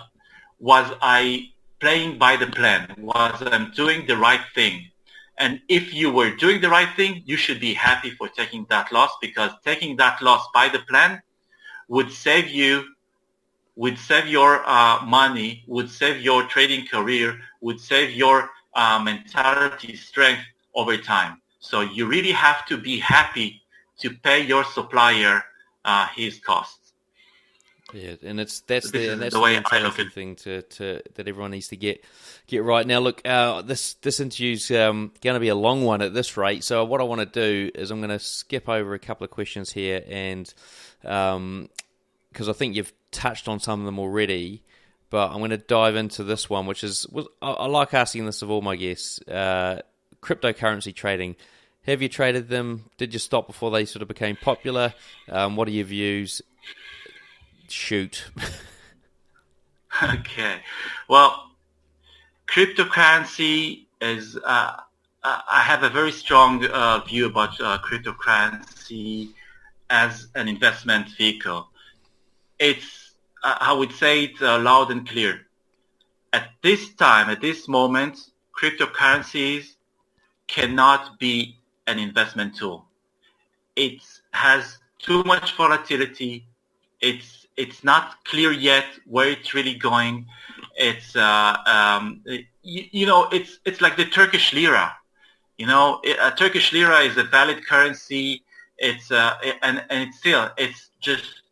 [SPEAKER 2] was I playing by the plan? Was I doing the right thing? And if you were doing the right thing, you should be happy for taking that loss, because taking that loss by the plan would save your money, would save your trading career, would save your mentality strength over time. So you really have to be happy to pay your supplier his costs.
[SPEAKER 1] Yeah, and that's the
[SPEAKER 2] way I look
[SPEAKER 1] mentality
[SPEAKER 2] at
[SPEAKER 1] thing to that everyone needs to get right. Now, look, this interview's going to be a long one at this rate. So what I want to do is I'm going to skip over a couple of questions here, and because I think you've touched on some of them already, but I'm going to dive into this one, which is I like asking this of all my guests: cryptocurrency trading. Have you traded them? Did you stop before they sort of became popular? What are your views? Shoot.
[SPEAKER 2] Okay. Well, cryptocurrency is, I have a very strong view about cryptocurrency as an investment vehicle. It's, I would say it loud and clear. At this time, at this moment, cryptocurrencies cannot be an investment tool. It has too much volatility. It's not clear yet where it's really going. It's it's like the Turkish lira. A Turkish lira is a valid currency. It's and it's still, it's just,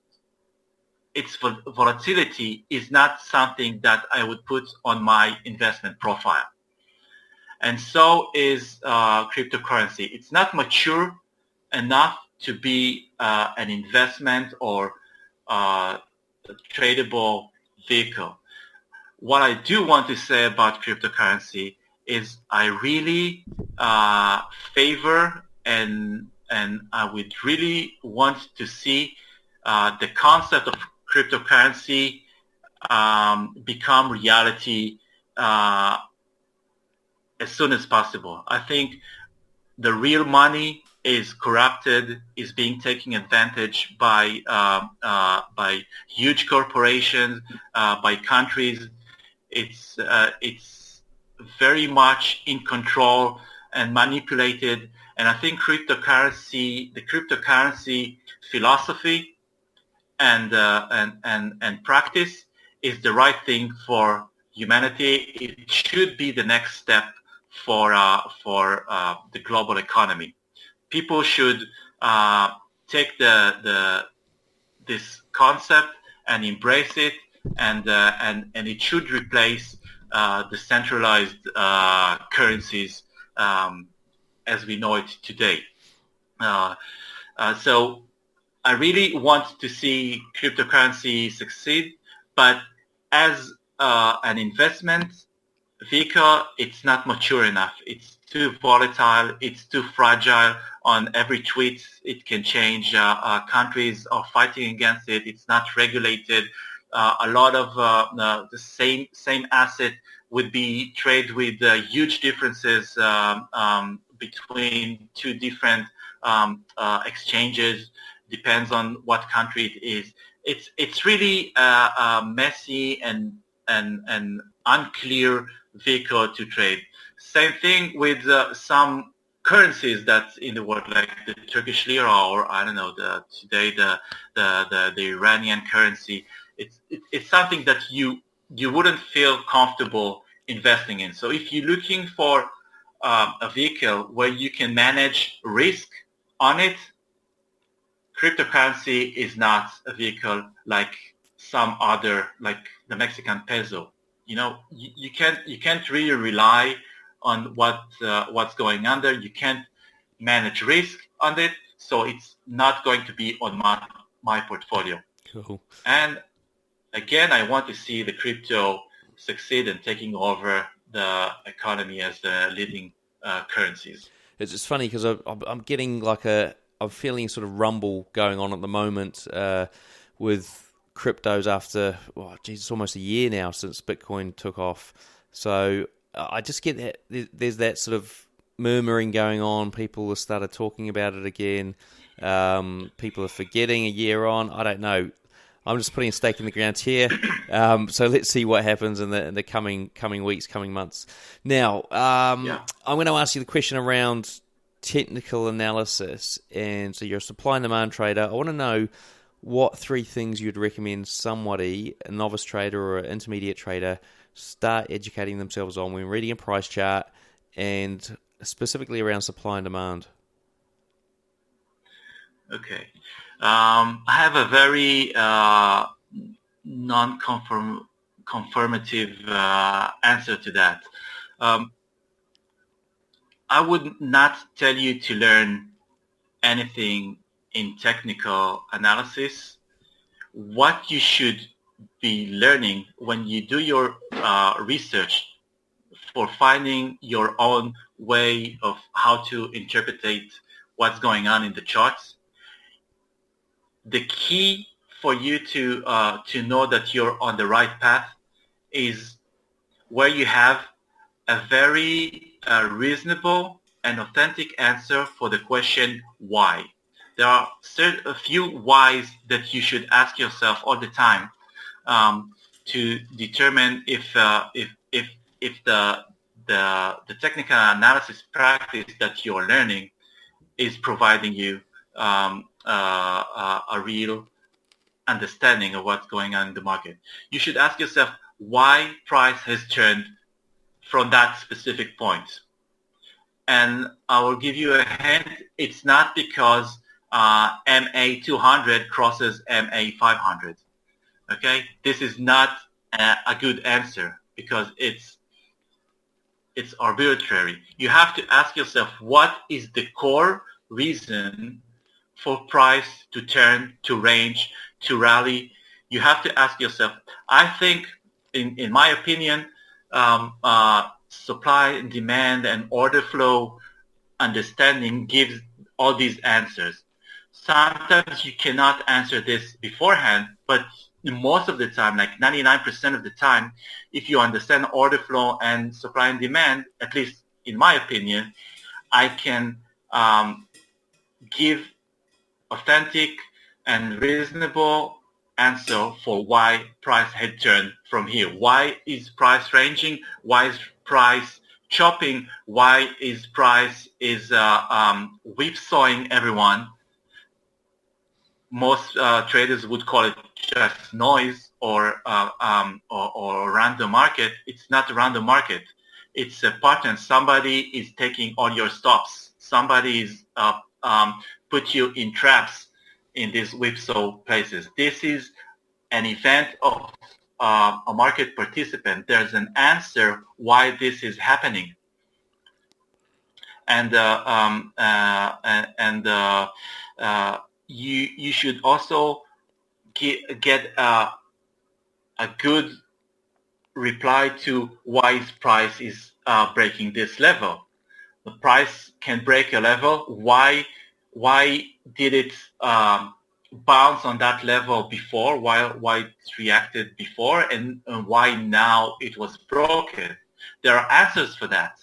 [SPEAKER 2] its volatility is not something that I would put on my investment profile. And so is cryptocurrency. It's not mature enough to be an investment or a tradable vehicle. What I do want to say about cryptocurrency is I really favor and I would really want to see the concept of cryptocurrency become reality as soon as possible. I think the real money is corrupted, is being taken advantage by huge corporations, by countries. It's very much in control and manipulated. And I think the cryptocurrency philosophy and practice is the right thing for humanity. It should be the next step for the global economy. People should take this concept and embrace it, and it should replace the centralized currencies as we know it today. So I really want to see cryptocurrency succeed, but as an investment, vehicle, it's not mature enough. It's too volatile. It's too fragile. On every tweet, it can change. Countries are fighting against it. It's not regulated. A lot of the same asset would be traded with huge differences between two different exchanges. Depends on what country it is. It's really messy and unclear vehicle to trade. Same thing with some currencies that's in the world, like the Turkish lira, or I don't know, the Iranian currency. It's something that you wouldn't feel comfortable investing in. So if you're looking for a vehicle where you can manage risk on it, cryptocurrency is not a vehicle like some other, like the Mexican peso. You know, you can't really rely on what's going on there. You can't manage risk on it, so it's not going to be on my portfolio.
[SPEAKER 1] Cool.
[SPEAKER 2] And again, I want to see the crypto succeed in taking over the economy as the leading currencies.
[SPEAKER 1] It's just funny because I'm getting I'm feeling sort of rumble going on at the moment with cryptos after, it's almost a year now since Bitcoin took off. So I just get that there's that sort of murmuring going on. People have started talking about it again. People are forgetting a year on. I don't know. I'm just putting a stake in the ground here. So let's see what happens in the coming weeks, coming months. Now, I'm going to ask you the question around technical analysis. And so you're a supply and demand trader. I want to know what 3 things you'd recommend somebody, a novice trader or an intermediate trader, start educating themselves on when reading a price chart, and specifically around supply and demand.
[SPEAKER 2] Okay. I have a very non-conformative answer to that. I would not tell you to learn anything in technical analysis. What you should be learning when you do your research for finding your own way of how to interpret what's going on in the charts, the key for you to know that you're on the right path is where you have a very reasonable and authentic answer for the question why. There are a few whys that you should ask yourself all the time to determine if the technical analysis practice that you're learning is providing you a real understanding of what's going on in the market. You should ask yourself why price has turned from that specific point. And I will give you a hint. It's not because MA 200 crosses MA 500. Okay? This is not a good answer because it's arbitrary. You have to ask yourself, what is the core reason for price to turn, to range, to rally? You have to ask yourself. I think, in my opinion, supply and demand and order flow understanding gives all these answers. Sometimes you cannot answer this beforehand, but most of the time, like 99% of the time, if you understand order flow and supply and demand, at least in my opinion, I can give authentic and reasonable answer for why price had turned from here. Why is price ranging? Why is price chopping? Why is price whipsawing everyone? Most traders would call it just noise or random market. It's not a random market. It's a pattern. Somebody is taking all your stops. Somebody is put you in traps in these whipsaw places. This is an event of a market participant. There's an answer why this is happening, and you should also get a good reply to why its price is breaking this level. The price can break a level. Why did it bounce on that level before? Why it reacted before, and why now it was broken? There are answers for that.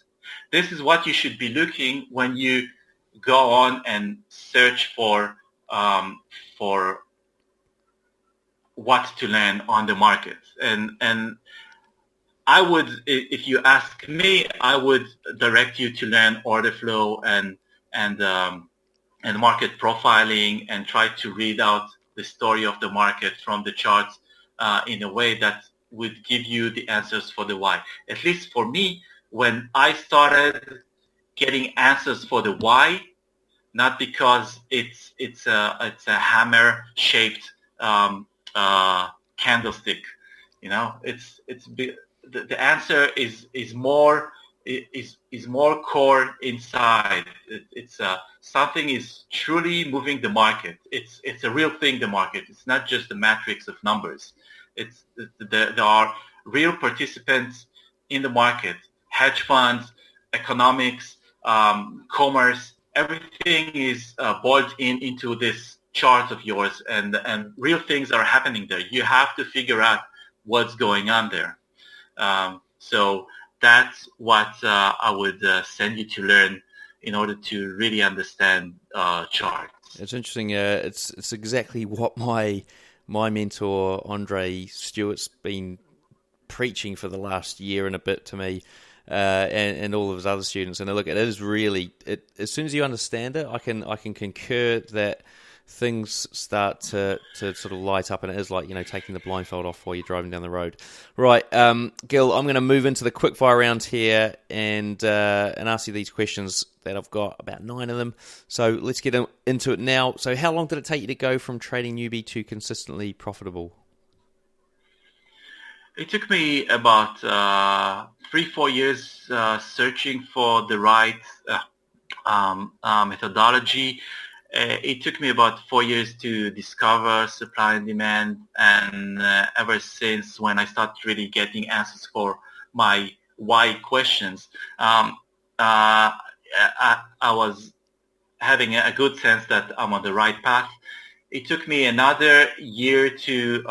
[SPEAKER 2] This is what you should be looking when you go on and search for what to learn on the market. And I would, if you ask me, I would direct you to learn order flow and market profiling, and try to read out the story of the market from the charts in a way that would give you the answers for the why. At least for me, when I started getting answers for the why, not because it's a hammer shaped candlestick, the answer is more core inside. It's something is truly moving the market. It's a real thing. The market. It's not just a matrix of numbers. There are real participants in the market. Hedge funds, economics, commerce. Everything is boiled into this chart of yours, and real things are happening there. You have to figure out what's going on there. So that's what I would send you to learn in order to really understand charts.
[SPEAKER 1] It's interesting. It's exactly what my mentor Andre Stewart's been preaching for the last year and a bit to me, and all of his other students. And look, it is really. As soon as you understand it, I can concur that things start to sort of light up, and it is like, taking the blindfold off while you're driving down the road. Right, Gil, I'm going to move into the quickfire round here and ask you these questions that I've got, about 9 of them. So let's get into it now. So how long did it take you to go from trading newbie to consistently profitable?
[SPEAKER 2] It took me about 3-4 years searching for the right methodology. It took me about 4 years to discover supply and demand, and ever since when I started really getting answers for my why questions, I was having a good sense that I'm on the right path. It took me another year to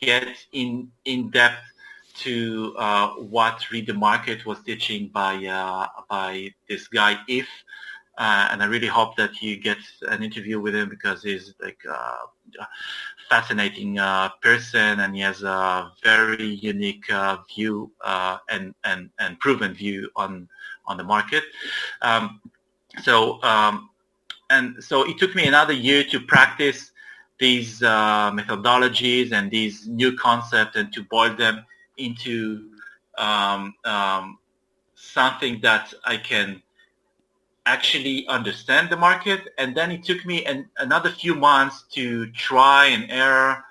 [SPEAKER 2] get in depth to what Read the Market was teaching by this guy If. And I really hope that you get an interview with him, because he's like a fascinating person, and he has a very unique view and proven view on the market. So it took me another year to practice these methodologies and these new concepts, and to boil them into something that I can actually understand the market. And then it took me another few months to try and error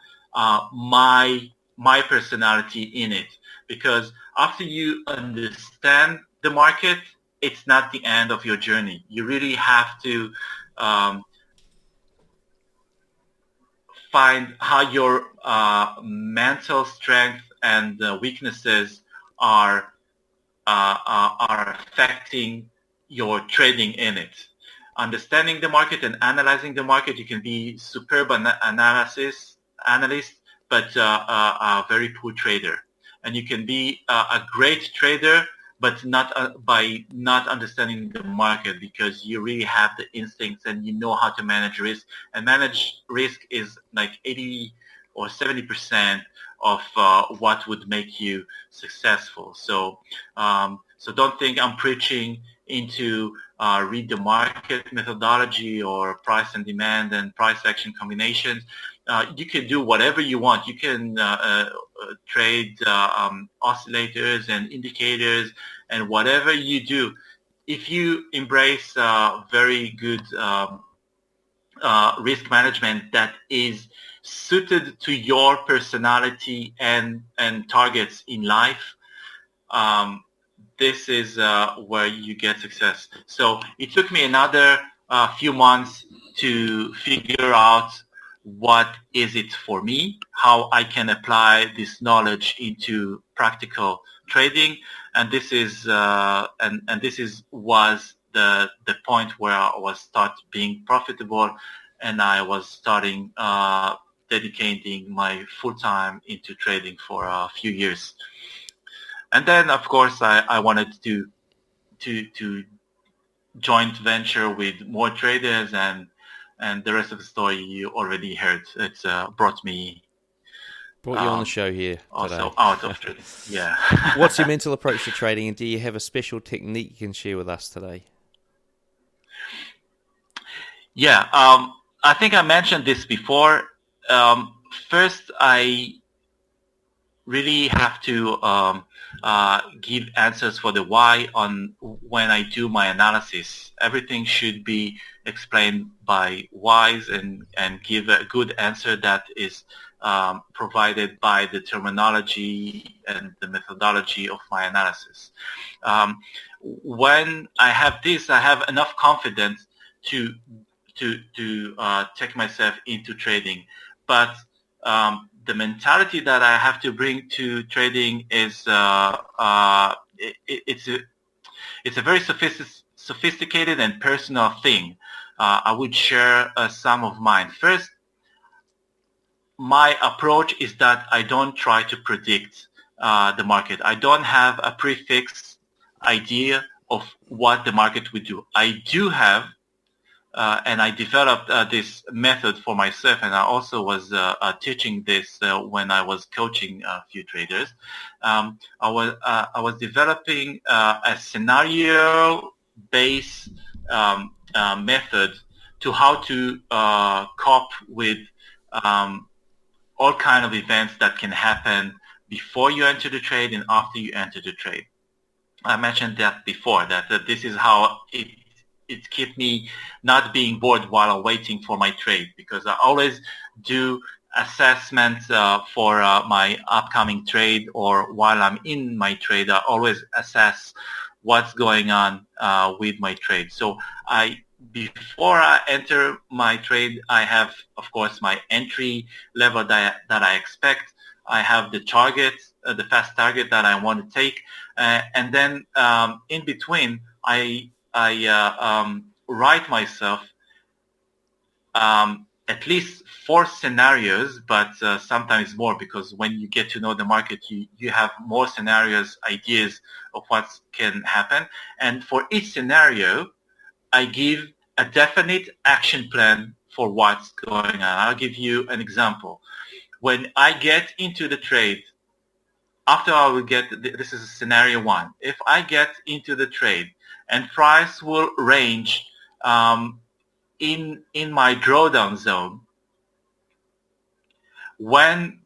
[SPEAKER 2] my personality in it, because after you understand the market, it's not the end of your journey. You really have to find how your mental strength and weaknesses are affecting your trading in it. Understanding the market and analyzing the market, you can be superb analyst, but a very poor trader. And you can be a great trader, but not by not understanding the market, because you really have the instincts and you know how to manage risk. And manage risk is like 80 or 70% of what would make you successful. So don't think I'm preaching into read the market methodology or price and demand and price action combinations. You can do whatever you want. You can trade oscillators and indicators and whatever you do. If you embrace very good risk management that is suited to your personality and targets in life, this is where you get success. So it took me another few months to figure out what is it for me, how I can apply this knowledge into practical trading, and this is was the point where I was start being profitable, and I was starting dedicating my full time into trading for a few years. And then, of course, I wanted to joint venture with more traders, and the rest of the story you already heard. It's brought you
[SPEAKER 1] on the show here
[SPEAKER 2] also
[SPEAKER 1] today.
[SPEAKER 2] Out of trading. Yeah.
[SPEAKER 1] What's your mental approach to trading, and do you have a special technique you can share with us today?
[SPEAKER 2] Yeah, I think I mentioned this before. First, I really have to give answers for the why on when I do my analysis. Everything should be explained by whys and give a good answer that is provided by the terminology and the methodology of my analysis. When I have this, I have enough confidence to take myself into trading. But the mentality that I have to bring to trading is it's a very sophisticated and personal thing. I would share some of mine. First, my approach is that I don't try to predict the market. I don't have a prefix idea of what the market would do. I do have and I developed this method for myself, and I also was teaching this when I was coaching a few traders. I was developing a scenario-based method to how to cope with all kind of events that can happen before you enter the trade and after you enter the trade. I mentioned that before, that this is how it kept me not being bored while I'm waiting for my trade, because I always do assessment for my upcoming trade, or while I'm in my trade, I always assess what's going on with my trade. So before I enter my trade, I have, of course, my entry level that I expect. I have the target, the fast target that I want to take, and then in between, I write myself at least 4 scenarios, but sometimes more, because when you get to know the market, you have more scenarios, ideas of what can happen. And for each scenario, I give a definite action plan for what's going on. I'll give you an example. When I get into the trade, after I will get, this is scenario 1. If I get into the trade and price will range in my drawdown zone, when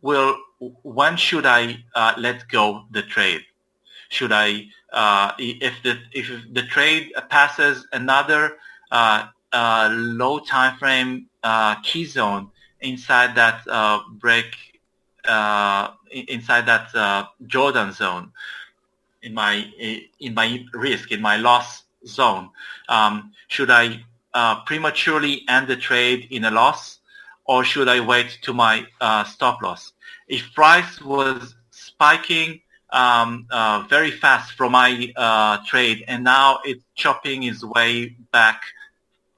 [SPEAKER 2] should I let go the trade? Should I if the trade passes another low time frame key zone inside that inside that drawdown zone, in my risk, in my loss zone, should I prematurely end the trade in a loss, or should I wait to my stop loss? If price was spiking very fast from my trade, and now it's chopping its way back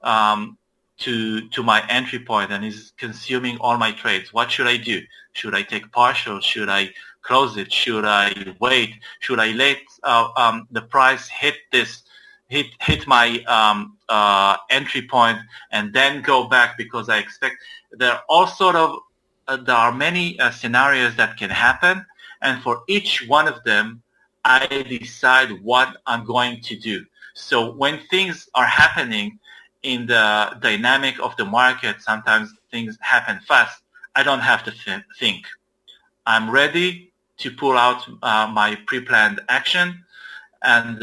[SPEAKER 2] to my entry point and is consuming all my trades, what should I do? Should I take partial? Should I close it? Should I wait? Should I let the price hit my entry point and then go back, because I expect there are many scenarios that can happen, and for each one of them I decide what I'm going to do. So when things are happening in the dynamic of the market, sometimes things happen fast. I don't have to think. I'm ready to pull out my pre-planned action, and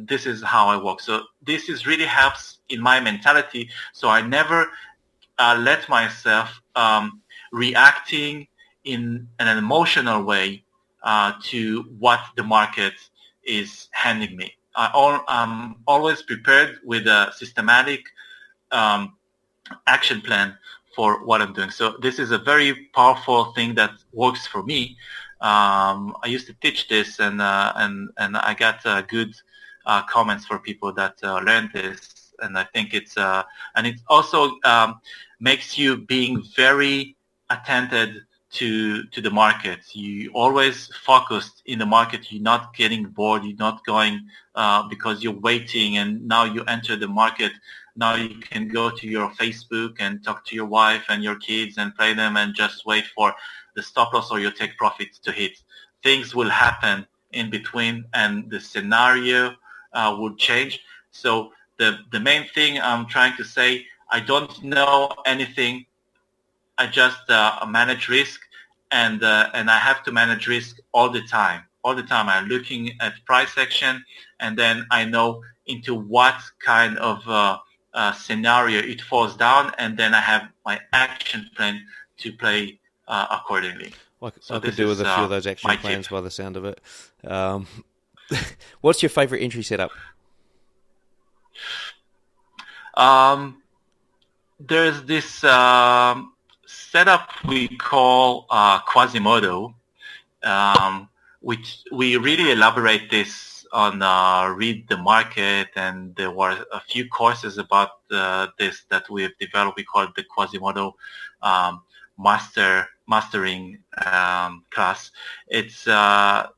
[SPEAKER 2] this is how I work. So this really helps in my mentality. So I never let myself reacting in an emotional way to what the market is handing me. I'm always prepared with a systematic action plan for what I'm doing. So this is a very powerful thing that works for me. I used to teach this, and I got good comments for people that learned this, and I think it's and it also makes you being very attentive to the market. You always focused in the market. You're not getting bored. You're not going because you're waiting, and now you enter the market. Now you can go to your Facebook and talk to your wife and your kids and play them and just wait for the stop loss or your take profits to hit. Things will happen in between, and the scenario will change. So the main thing I'm trying to say, I don't know anything. I just manage risk, and I have to manage risk all the time. All the time I'm looking at price action, and then I know into what kind of scenario it falls down, and then I have my action plan to play accordingly.
[SPEAKER 1] I could do with a few of those action plans by the sound of it. What's your favorite entry setup?
[SPEAKER 2] There's this setup we call Quasimodo, which we really elaborate this on Read the Market, and there were a few courses about this that we have developed. We call it the Quasimodo mastering class. It's I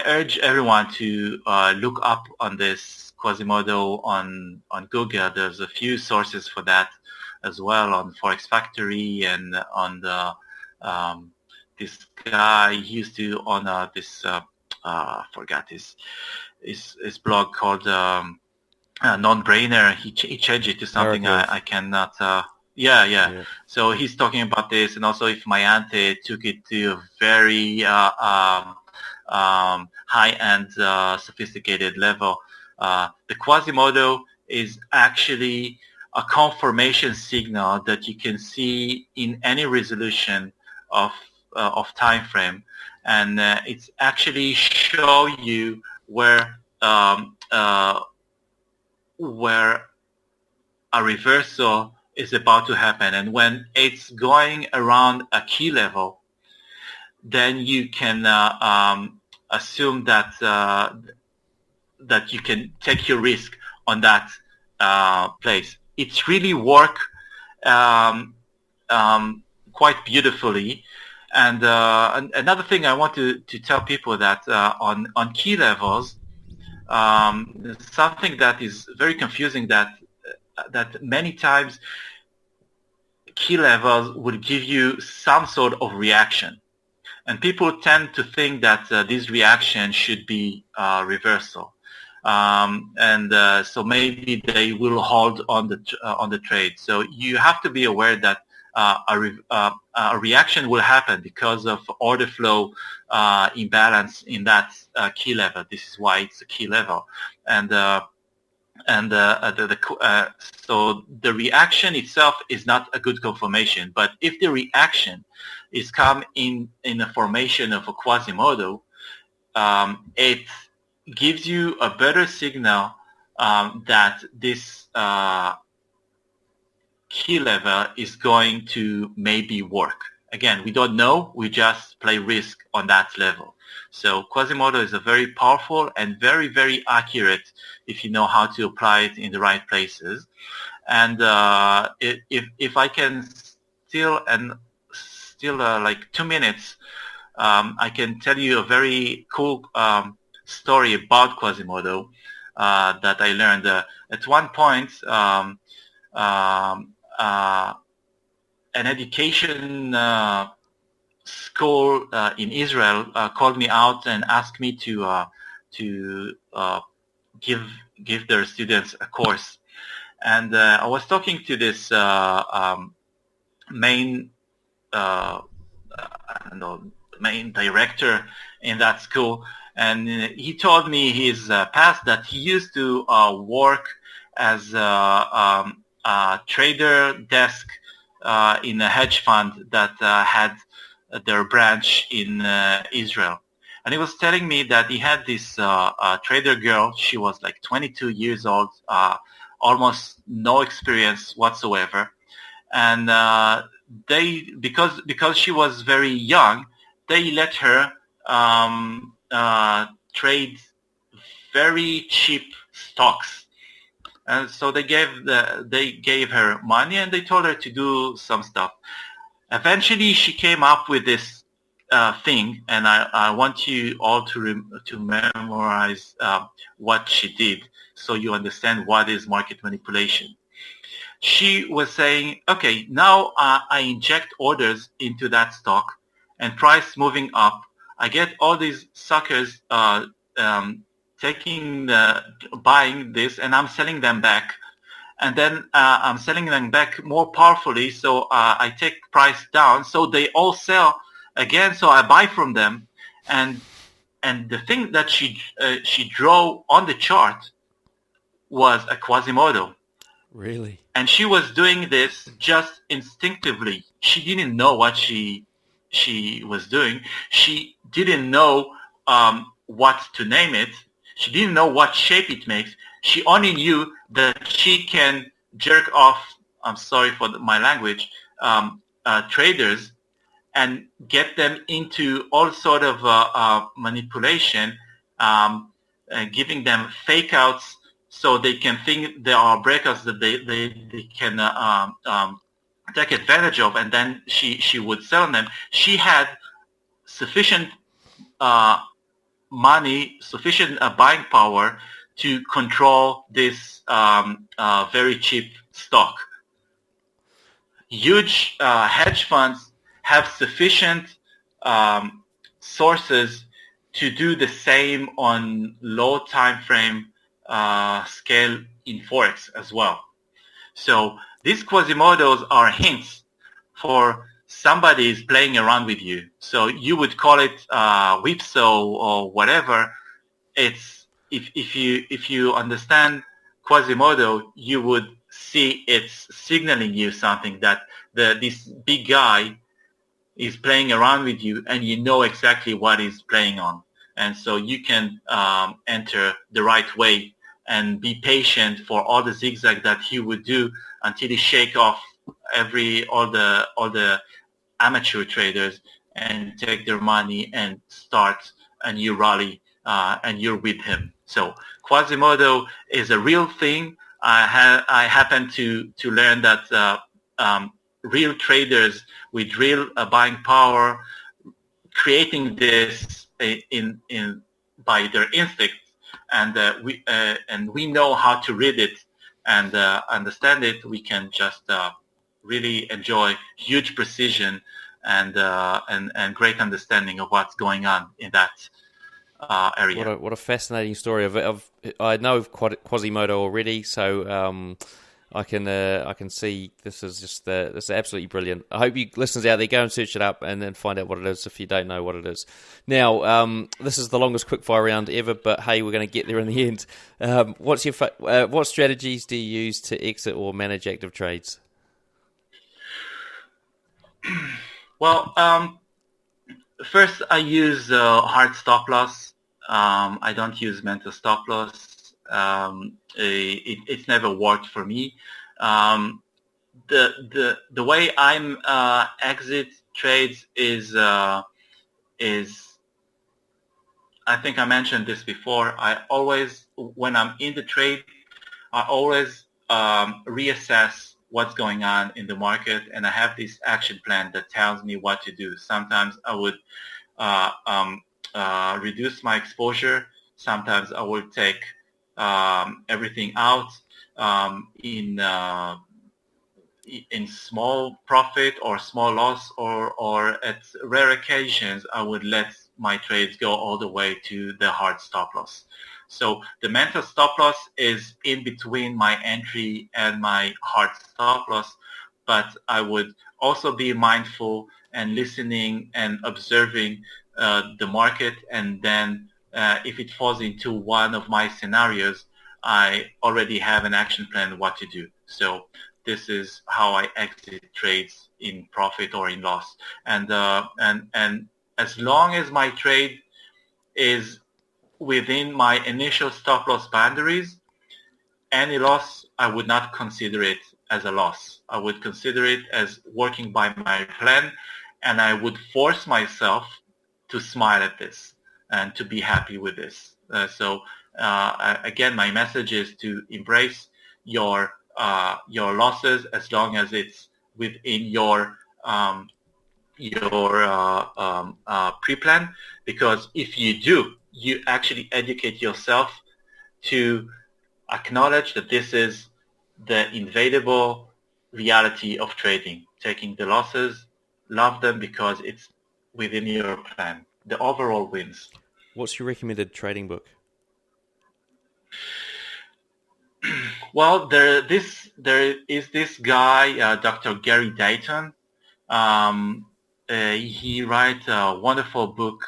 [SPEAKER 2] urge everyone to look up on this Quasimodo on Google. There's a few sources for that as well on Forex Factory, and on the this guy he used to on this I forgot his blog called Non-Brainer. He changed it to something I cannot. Yeah. So he's talking about this, and also if Mayante took it to a very high-end, sophisticated level. The Quasimodo is actually a confirmation signal that you can see in any resolution of time frame, and it's actually show you where a reversal is about to happen, and when it's going around a key level, then you can assume that that you can take your risk on that place. It's really work quite beautifully. And another thing I want to tell people that on key levels, something that is very confusing, that many times key levels would give you some sort of reaction. And people tend to think that this reaction should be reversal, so maybe they will hold on the trade. So you have to be aware that a reaction will happen because of order flow imbalance in that key level. This is why it's a key level, so the reaction itself is not a good confirmation. But if the reaction is come in a formation of a Quasimodo, it gives you a better signal that this key level is going to maybe work. Again, we don't know. We just play risk on that level. So Quasimodo is a very powerful and very, very accurate if you know how to apply it in the right places. And if I can still like 2 minutes, I can tell you a very cool story about Quasimodo that I learned. At one point, an education school in Israel called me out and asked me to give their students a course. And I was talking to this main main director in that school, and he told me his past, that he used to work as a trader desk in a hedge fund that had their branch in Israel. And he was telling me that he had this trader girl. She was like 22 years old, almost no experience whatsoever. and because she was very young, they let her trade very cheap stocks. And so they gave her money and they told her to do some stuff. Eventually, she came up with this thing, and I want you all to memorize what she did, so you understand what is market manipulation. She was saying, okay, now I inject orders into that stock, and price moving up. I get all these suckers buying this, and I'm selling them back. And then I'm selling them back more powerfully, so I take price down, so they all sell again, so I buy from them. And the thing that she drew on the chart was a Quasimodo.
[SPEAKER 1] Really?
[SPEAKER 2] And she was doing this just instinctively. She didn't know what she was doing. She didn't know what to name it. She didn't know what shape it makes. She only knew that she can jerk off, I'm sorry for my language, traders and get them into all sort of manipulation, giving them fake outs so they can think there are breakouts that they can take advantage of, and then she would sell them. She had sufficient money, sufficient buying power to control this very cheap stock. Huge hedge funds have sufficient sources to do the same on low time frame scale in Forex as well. So these Quasimodos are hints for somebody is playing around with you. So you would call it whipsaw or whatever. It's if you understand Quasimodo, you would see it's signaling you something that this big guy is playing around with you, and you know exactly what he's playing on, and so you can enter the right way and be patient for all the zigzag that he would do until he shake off all the amateur traders and take their money and start a new rally, and you're with him. So Quasimodo is a real thing. I happen to learn that real traders with real buying power, creating this in by their instincts, and we know how to read it and understand it. We can just really enjoy huge precision and great understanding of what's going on in that area.
[SPEAKER 1] What a fascinating story. I know of Quasimodo already, so I can see this is absolutely brilliant. I hope you listeners out there go and search it up and then find out what it is if you don't know what it is. Now, this is the longest quickfire round ever, but hey, we're going to get there in the end. What strategies do you use to exit or manage active trades?
[SPEAKER 2] Well, first I use hard stop loss. I don't use mental stop loss. It's never worked for me. The way I'm exit trades is I think I mentioned this before. I always, when I'm in the trade, I always reassess what's going on in the market, and I have this action plan that tells me what to do. Sometimes I would reduce my exposure. Sometimes I will take everything out in small profit or small loss, or at rare occasions I would let my trades go all the way to the hard stop loss. So the mental stop loss is in between my entry and my hard stop loss, but I would also be mindful and listening and observing the market, and then if it falls into one of my scenarios, I already have an action plan what to do. So this is how I exit trades in profit or in loss. And as long as my trade is within my initial stop loss boundaries, any loss I would not consider it as a loss. I would consider it as working by my plan, and I would force myself to smile at this and to be happy with this. Again, my message is to embrace your losses as long as it's within your pre-plan, because if you do, you actually educate yourself to acknowledge that this is the inevitable reality of trading. Taking the losses, love them because it's within your plan. The overall wins.
[SPEAKER 1] What's your recommended trading book?
[SPEAKER 2] Well, there is this guy, Dr. Gary Dayton. He writes a wonderful book.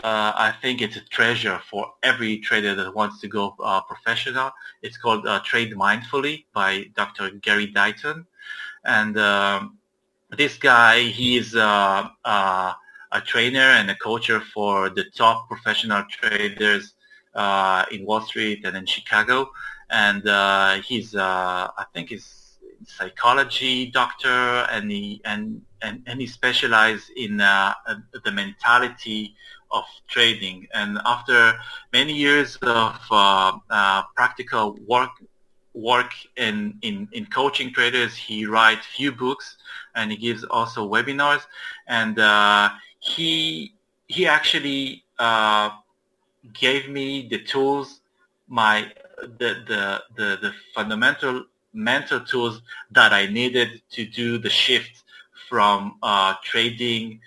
[SPEAKER 2] I think it's a treasure for every trader that wants to go professional. It's called Trade Mindfully by Dr. Gary Dayton. And this guy, he's a trainer and a coacher for the top professional traders in Wall Street and in Chicago. And he's I think he's a psychology doctor, and he specializes in the mentality of trading. And after many years of practical work in coaching traders, he writes few books, and he gives also webinars. And he actually gave me the tools, the fundamental mental tools that I needed to do the shift from trading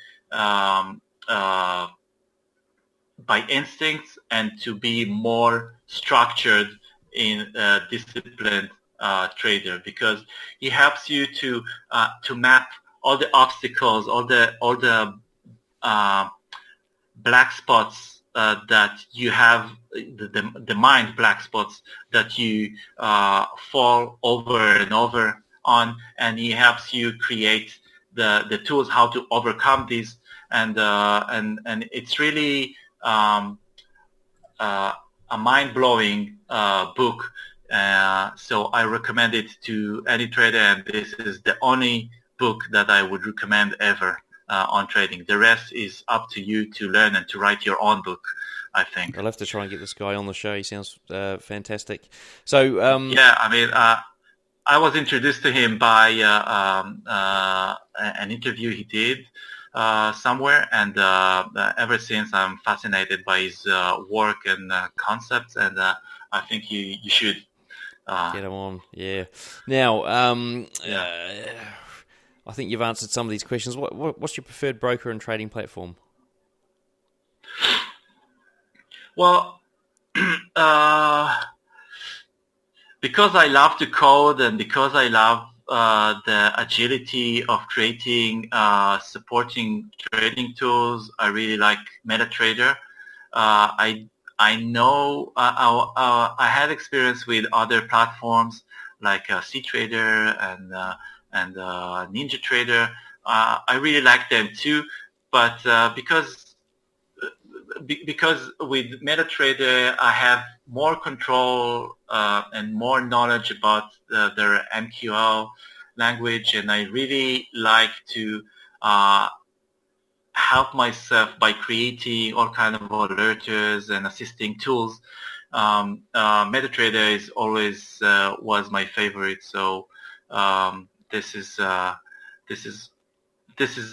[SPEAKER 2] by instincts and to be more structured in a disciplined trader, because he helps you to map all the obstacles, all the black spots that you have, the mind black spots that you fall over and over on, and he helps you create the tools how to overcome these. And it's really a mind-blowing book. So I recommend it to any trader, and this is the only book that I would recommend ever on trading. The rest is up to you to learn and to write your own book, I think.
[SPEAKER 1] I'll have to try and get this guy on the show. He sounds fantastic. So
[SPEAKER 2] yeah, I mean, I was introduced to him by an interview he did somewhere, and ever since I'm fascinated by his work and concepts, and I think you should
[SPEAKER 1] get him on. Yeah. Now, I think you've answered some of these questions. What's your preferred broker and trading platform?
[SPEAKER 2] Well, because I love to code, and because I love the agility of creating supporting trading tools, I really like MetaTrader. I know I had experience with other platforms like CTrader and NinjaTrader. I really like them too, but because with MetaTrader I have more control and more knowledge about their MQL language, and I really like to help myself by creating all kind of alerters and assisting tools. MetaTrader is always was my favorite, so this is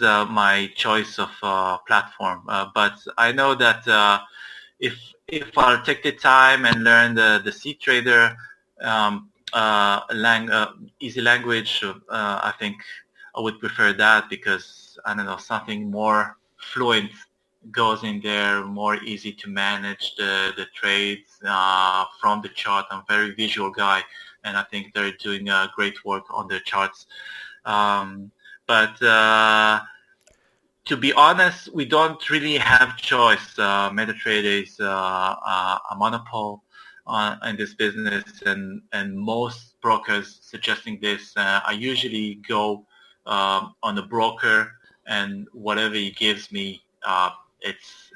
[SPEAKER 2] my choice of platform. But I know that if I'll take the time and learn the CTrader easy language, I think I would prefer that, because I don't know, something more fluent goes in there, more easy to manage the trades from the chart. I'm a very visual guy, and I think they're doing great work on their charts. But to be honest, we don't really have choice. MetaTrader is a monopoly in this business, and most brokers suggesting this. I usually go on the broker, and whatever he gives me, it's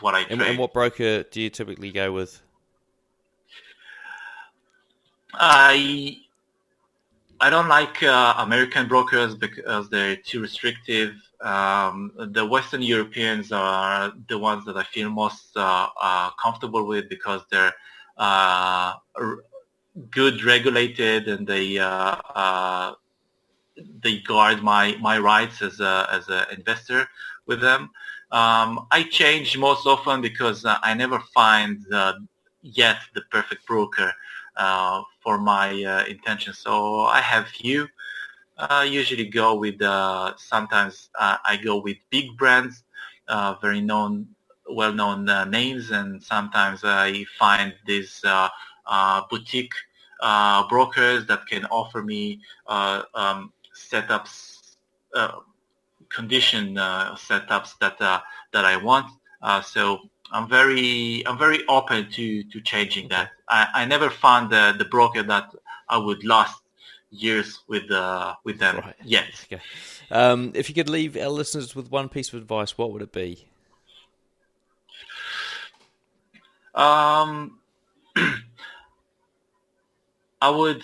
[SPEAKER 2] what I trade.
[SPEAKER 1] And what broker do you typically go with?
[SPEAKER 2] I don't like American brokers because they're too restrictive. The Western Europeans are the ones that I feel most comfortable with because they're good regulated, and they guard my rights as an investor with them. I change most often because I never find yet the perfect broker for my intentions. So I have few. Usually go with sometimes I go with big brands, very well-known names, and sometimes I find these boutique brokers that can offer me setups, condition setups that I want. So I'm very open to changing that. I never found the broker that I would last years with them yet.
[SPEAKER 1] Okay. If you could leave our listeners with one piece of advice, what would it be?
[SPEAKER 2] I would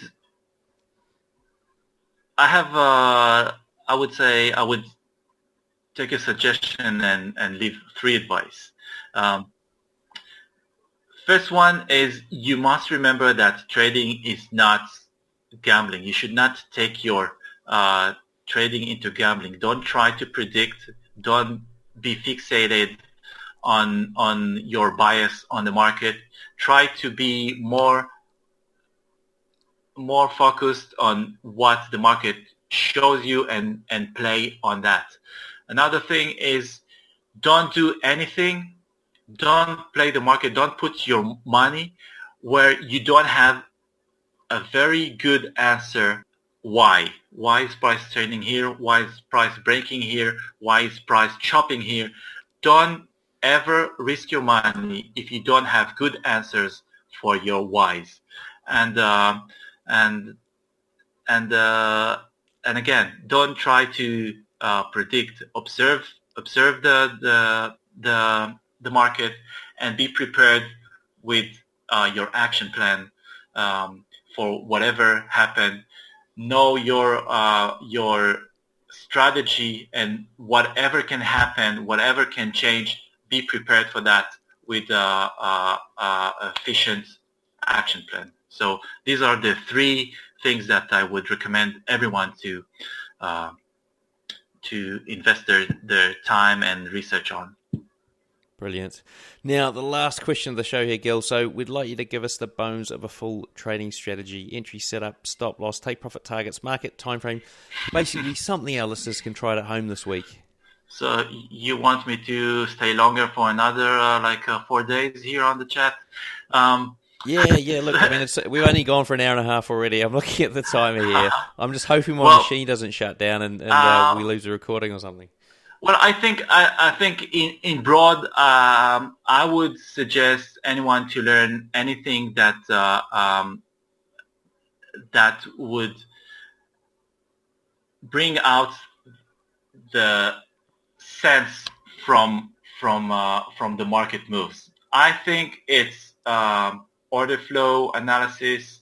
[SPEAKER 2] say I would take a suggestion and leave 3 advice. First one is you must remember that trading is not gambling. You should not take your trading into gambling. Don't try to predict. Don't be fixated on your bias on the market. Try to be more focused on what the market shows you and play on that. Another thing is don't do anything. Don't play the market. Don't put your money where you don't have a very good answer. Why is price trading here? Why is price breaking here? Why is price chopping here? Don't ever risk your money if you don't have good answers for your whys. And again, don't try to predict. Observe the market and be prepared with your action plan for whatever happened. Know your strategy, and whatever can happen, whatever can change, be prepared for that with efficient action plan. So these are the 3 things that I would recommend everyone to invest their time and research on.
[SPEAKER 1] Brilliant. Now, the last question of the show here, Gil. So we'd like you to give us the bones of a full trading strategy: entry setup, stop loss, take profit targets, market time frame. Basically, something our listeners can try at home this week.
[SPEAKER 2] So you want me to stay longer for another 4 days here on the chat?
[SPEAKER 1] Yeah. Look, I mean, we've only gone for an hour and a half already. I'm looking at the timer here. I'm just hoping my machine doesn't shut down and we lose the recording or something.
[SPEAKER 2] Well, I think in broad, I would suggest anyone to learn anything that that would bring out the sense from the market moves. I think it's order flow analysis,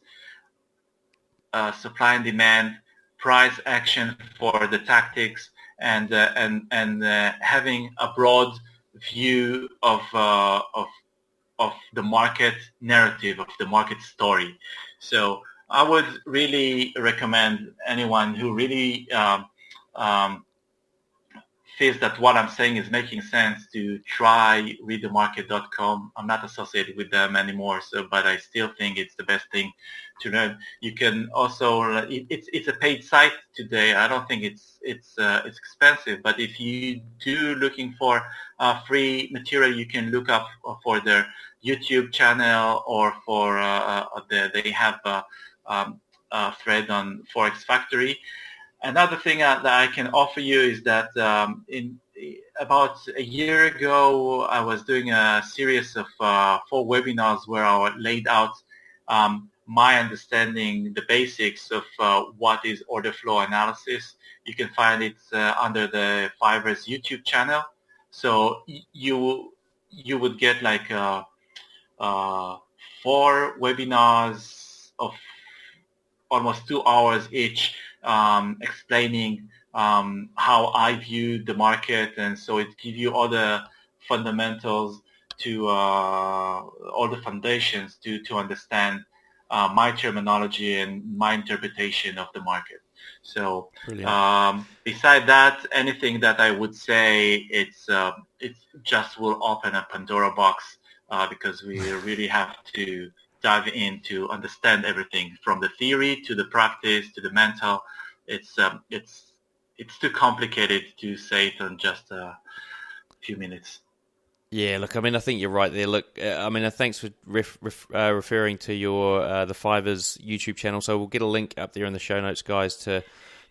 [SPEAKER 2] supply and demand, price action for the tactics, and having a broad view of the market narrative, of the market story. So I would really recommend anyone who really feels that what I'm saying is making sense to try readthemarket.com. I'm not associated with them anymore, but I still think it's the best thing to learn. You can also, it's a paid site today. I don't think it's expensive, but if you do looking for free material, you can look up for their YouTube channel, or for they have a thread on Forex Factory. Another thing that I can offer you is that in about a year ago, I was doing a series of 4 webinars where I laid out my understanding, the basics of what is order flow analysis. You can find it under the Fiverr's YouTube channel. So you would get like 4 webinars almost 2 hours each explaining how I view the market, and so it gives you all the fundamentals to all the foundations to understand my terminology and my interpretation of the market. So beside that, anything that I would say, it just will open a Pandora box because we really have to dive in to understand everything from the theory to the practice to the mental. It's too complicated to say it in just a few minutes.
[SPEAKER 1] Yeah, look, I mean, I think you're right there. Look, I mean, thanks for referring to your the Fivers YouTube channel. So we'll get a link up there in the show notes, guys, to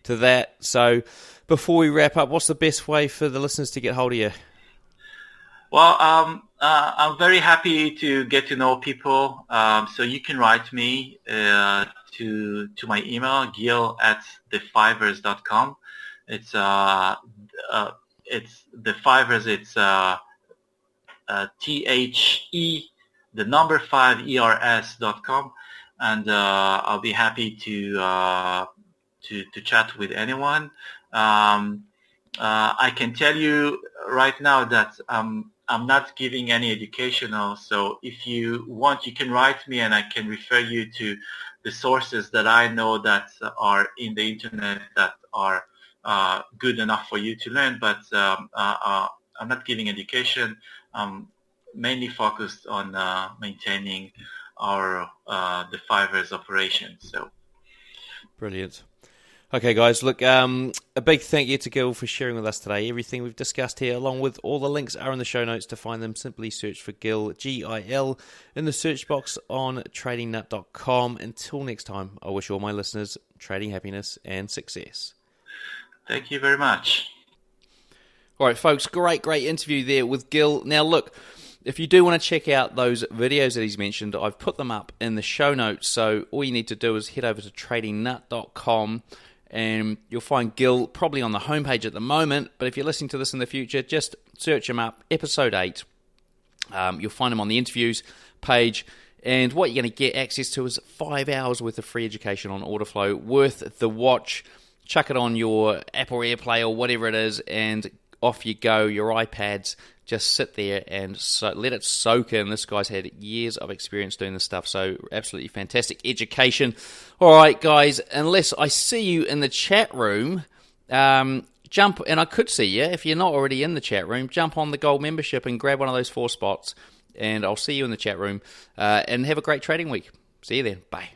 [SPEAKER 1] that. So before we wrap up, what's the best way for the listeners to get hold of you?
[SPEAKER 2] Well, I'm very happy to get to know people. So you can write me to my email, gil@thefivers.com. It's the Fivers. It's THE5ERS.com, and I'll be happy to chat with anyone. I can tell you right now that I'm not giving any educational, so if you want, you can write me and I can refer you to the sources that I know that are in the internet that are good enough for you to learn, but I'm not giving education. I'm mainly focused on maintaining our the Fivers operation. So
[SPEAKER 1] brilliant. Okay, guys, look, a big thank you to Gil for sharing with us today. Everything we've discussed here, along with all the links, are in the show notes. To find them, simply search for Gil, Gil, in the search box on tradingnut.com. Until next time, I wish all my listeners trading happiness and success.
[SPEAKER 2] Thank you very much.
[SPEAKER 1] All right, folks, great interview there with Gil. Now, look, if you do want to check out those videos that he's mentioned, I've put them up in the show notes. So all you need to do is head over to tradingnut.com. And you'll find Gil probably on the homepage at the moment, but if you're listening to this in the future, just search him up, episode 8. You'll find him on the interviews page, and what you're going to get access to is 5 hours worth of free education on order flow, worth the watch. Chuck it on your Apple AirPlay or whatever it is, and off you go, your iPads. Just sit there and let it soak in. This guy's had years of experience doing this stuff, so absolutely fantastic education. All right, guys, unless I see you in the chat room, jump, and I could see you, if you're not already in the chat room, jump on the gold membership and grab one of those 4 spots, and I'll see you in the chat room, and have a great trading week. See you then. Bye.